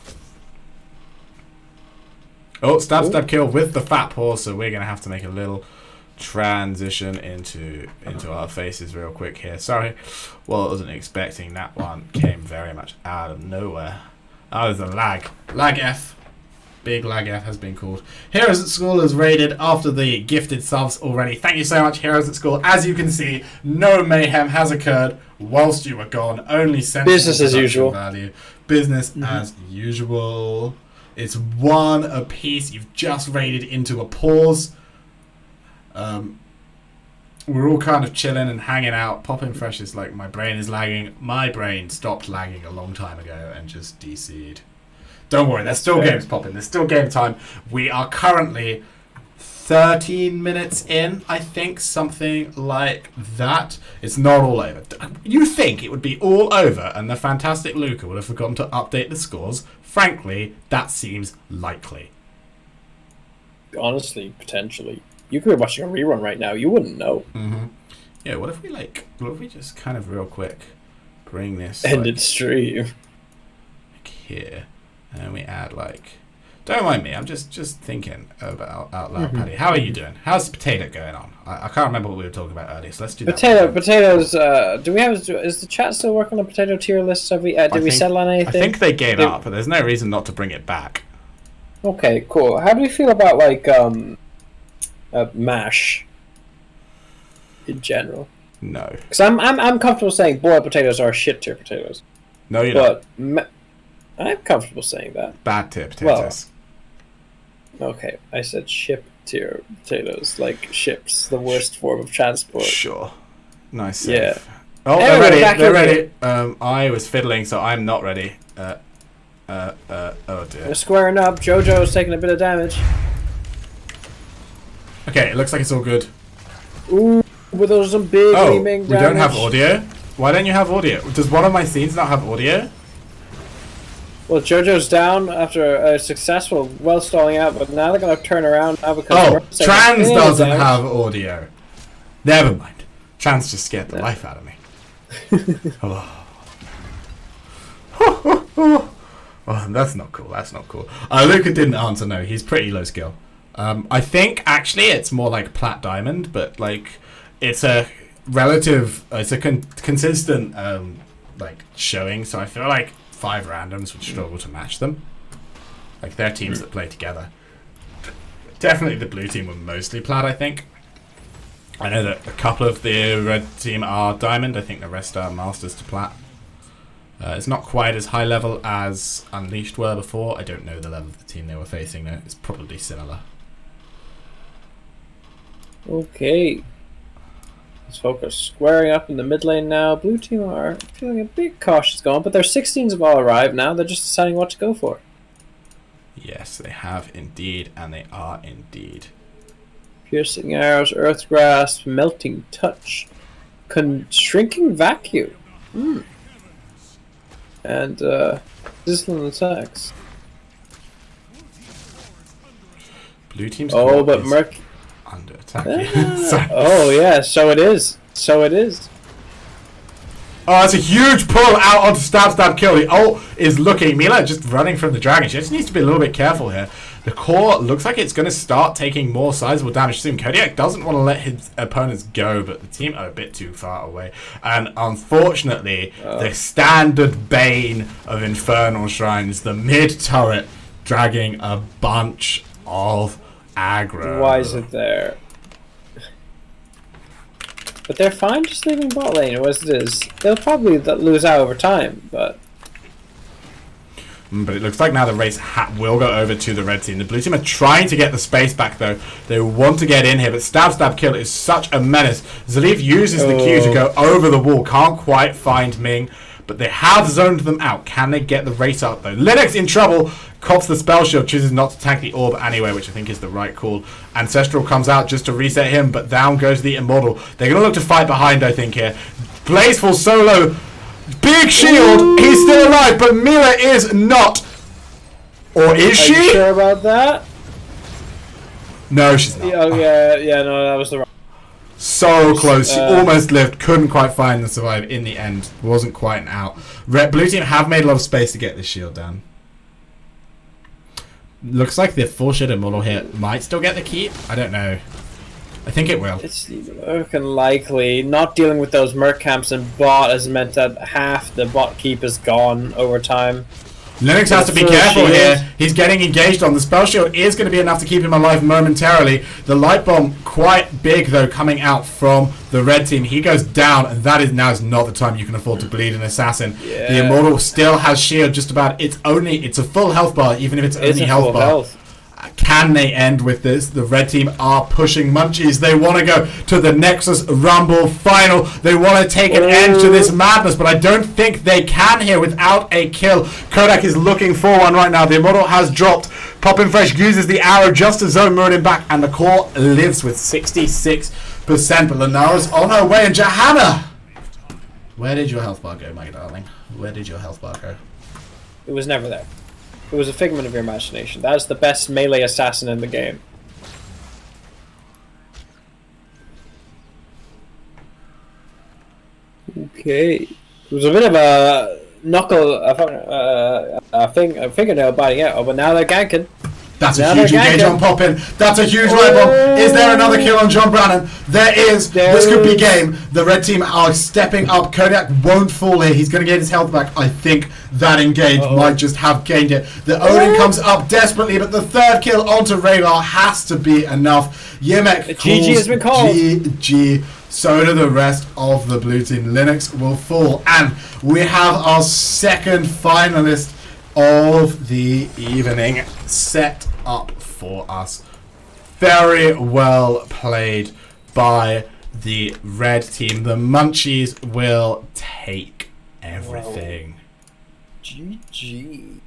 Oh, stab kill with the fat paw. So we're going to have to make a little transition into our faces real quick here. Sorry. Well, I wasn't expecting that one. Came very much out of nowhere. Oh, there's a lag. Lag F. Big lag F has been called. Heroes at School is raided after the gifted subs already. Thank you so much, Heroes at School. As you can see, no mayhem has occurred whilst you were gone. Only business as usual. Value. Business as usual. It's 1 apiece. You've just raided into a pause. We're all kind of chilling and hanging out. Popping Fresh is like, my brain is lagging. My brain stopped lagging a long time ago and just DC'd. Don't worry, there's still games popping. There's still game time. We are currently 13 minutes in, I think, something like that. It's not all over. You think it would be all over and the fantastic Luca would have forgotten to update the scores? Frankly, that seems likely. Honestly, potentially. You could be watching a rerun right now. You wouldn't know. Yeah, what if we just kind of real quick bring this ended stream like here, and we add like, don't mind me, I'm just thinking about out loud. Paddy, how are you doing? How's the potato going on? I can't remember what we were talking about earlier, so let's do that. Potatoes. Do we have? Is the chat still working on the potato tier list? Have we? Did we settle on anything? I think they gave up, but there's no reason not to bring it back. Okay, cool. How do we feel about like mash in general? No, because I'm comfortable saying boiled potatoes are shit tier potatoes. No, you're not. I'm comfortable saying that. Bad tier potatoes. Well, okay, I said ship tier potatoes, like ships, the worst form of transport. Sure. Nice save. Yeah. Oh, anyway, they're ready. I was fiddling, so I'm not ready. Oh dear. We're squaring up. Jojo's taking a bit of damage. Okay, it looks like it's all good. Ooh, but those are some big gleaming damage. We don't have audio? Why don't you have audio? Does one of my scenes not have audio? Well, Jojo's down after a successful stalling out, but now they're going to turn around now because... Trans doesn't have audio. Never mind. Trans just scared the life out of me. Oh, that's not cool. That's not cool. Luca didn't answer no. He's pretty low skill. I think, actually, it's more like Plat Diamond, but, like, it's a relative... It's a consistent, like, showing, so I feel like 5 randoms would struggle to match them. Like, they're teams that play together. Definitely the blue team were mostly plat, I think. I know that a couple of the red team are diamond. I think the rest are masters to plat. It's not quite as high level as Unleashed were before. I don't know the level of the team they were facing though. It's probably similar. Okay. Let's focus. Squaring up in the mid lane now. Blue team are feeling a bit cautious going, but their 16s have all arrived now. They're just deciding what to go for. Yes, they have indeed, and they are indeed. Piercing arrows, earth grasp, melting touch, shrinking vacuum. And sizzling attacks. Blue team's but Merc under attack. Oh yeah, so it is. So it is. Oh, that's a huge pull out onto stab kill. The ult is looking. Mila just running from the dragon. She just needs to be a little bit careful here. The core looks like it's going to start taking more sizable damage soon. Kodiak doesn't want to let his opponents go, but the team are a bit too far away. And unfortunately, the standard bane of Infernal Shrines, the mid turret, dragging a bunch of aggro. Why is it there? But they're fine just leaving bot lane as it is. They'll probably lose out over time, but... But it looks like now the race will go over to the red team. The blue team are trying to get the space back though. They want to get in here, but stab kill is such a menace. Zalif uses the Q to go over the wall. Can't quite find Ming, but they have zoned them out. Can they get the race up though? Linux in trouble. Cops the spell shield, chooses not to tank the orb anyway, which I think is the right call. Ancestral comes out just to reset him, but down goes the Immortal. They're going to look to fight behind, I think, here. Blazeful solo. Big shield. Ooh. He's still alive, but Mila is not. Or is she? Are you sure about that? No, she's not. Oh, yeah, no, that was the wrong. So close. She almost lived. Couldn't quite find and survive in the end. Wasn't quite an out. Blue team have made a lot of space to get this shield down. Looks like the full shit Immortal here might still get the keep. I don't know. I think it will. It's looking likely. Not dealing with those merc camps and bot has meant that half the bot keep is gone over time. Linux has to be careful here. He's getting engaged on. The spell shield is going to be enough to keep him alive momentarily. The light bomb quite big though coming out from the red team. He goes down, and that is now is not the time you can afford to bleed an assassin. Yeah. The Immortal still has shield just about. It's a full health bar, even if it's only health bar. Can they end with this? The red team are pushing Munchies. They want to go to the Nexus Rumble final. They want to take an end to this madness, but I don't think they can here without a kill. Kodak is looking for one right now. The Immortal has dropped. Poppin' Fresh uses the arrow just to zone Muradin back, and the core lives with 66%. But Lunara's on her way, and Johanna! Where did your health bar go, my darling? Where did your health bar go? It was never there. It was a figment of your imagination. That is the best melee assassin in the game. Okay. It was a bit of a fingernail biting out, but now they're ganking. That's a huge engage on Poppin. That's a huge light bomb. Is there another kill on John Brannan? There is. This could be game. The red team are stepping up. Kodiak won't fall here. He's going to get his health back. I think that engage might just have gained it. The Odin comes up desperately, but the third kill onto Raylar has to be enough. Yemek GG has been called. GG. So do the rest of the blue team. Linux will fall. And we have our second finalist of the evening set up for us. Very well played by the red team. The Munchies will take everything. GG.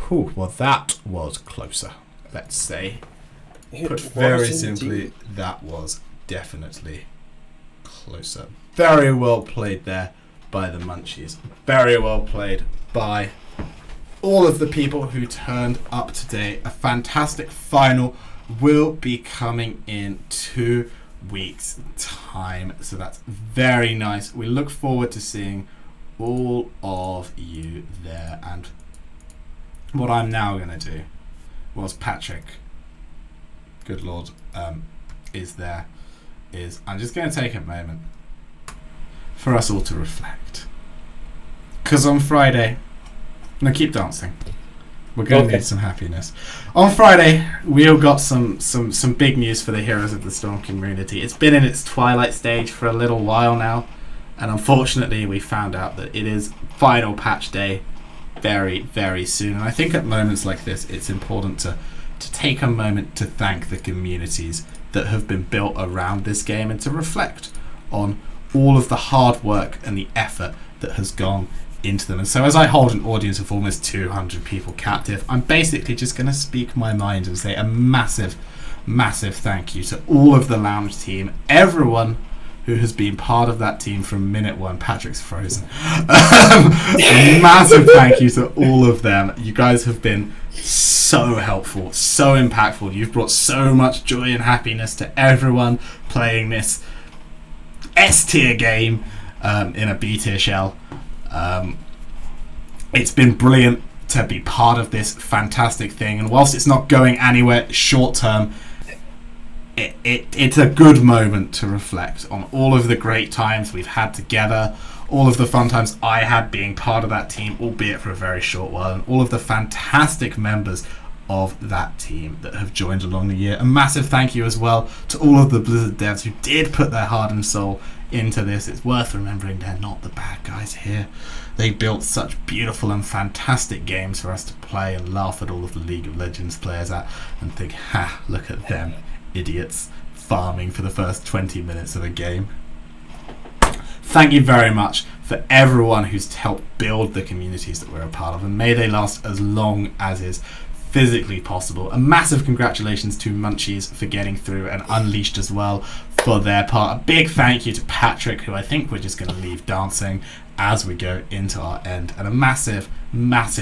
Whew, well, that was closer, let's say. Put very simply, that was definitely closer. Very well played there by the Munchies. Very well played by all of the people who turned up today. A fantastic final will be coming in 2 weeks' time, so that's very nice. We look forward to seeing all of you there. And what I'm now going to do, whilst Patrick, good lord, is there, is I'm just going to take a moment for us all to reflect. Because on Friday, no, keep dancing. We're going to need some happiness. On Friday, we all got some big news for the Heroes of the Storm community. It's been in its twilight stage for a little while now, and unfortunately we found out that it is final patch day very, very soon. And I think at moments like this, it's important to take a moment to thank the communities that have been built around this game and to reflect on all of the hard work and the effort that has gone into them. And so as I hold an audience of almost 200 people captive, I'm basically just going to speak my mind and say a massive thank you to all of the Lounge team, everyone who has been part of that team from minute one. Patrick's frozen. A massive thank you to all of them. You guys have been so helpful, so impactful. You've brought so much joy and happiness to everyone playing this S-tier game in a B-tier shell. It's been brilliant to be part of this fantastic thing, and whilst it's not going anywhere short term, it's a good moment to reflect on all of the great times we've had together, all of the fun times I had being part of that team, albeit for a very short while, and all of the fantastic members of that team that have joined along the year. A massive thank you as well to all of the Blizzard devs who did put their heart and soul into this. It's worth remembering they're not the bad guys here. They built such beautiful and fantastic games for us to play and laugh at all of the League of Legends players at and think, ha, look at them idiots farming for the first 20 minutes of a game. Thank you very much for everyone who's helped build the communities that we're a part of, and may they last as long as is physically possible. A massive congratulations to Munchies for getting through, and Unleashed as well for their part. A big thank you to Patrick, who I think we're just going to leave dancing as we go into our end, and a massive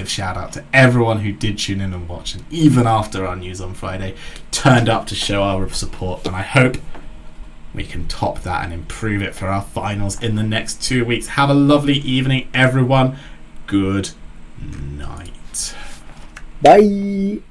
shout out to everyone who did tune in and watch, and even after our news on Friday turned up to show our support. And I hope we can top that and improve it for our finals in the next 2 weeks. Have a lovely evening, everyone. Good night. Bye.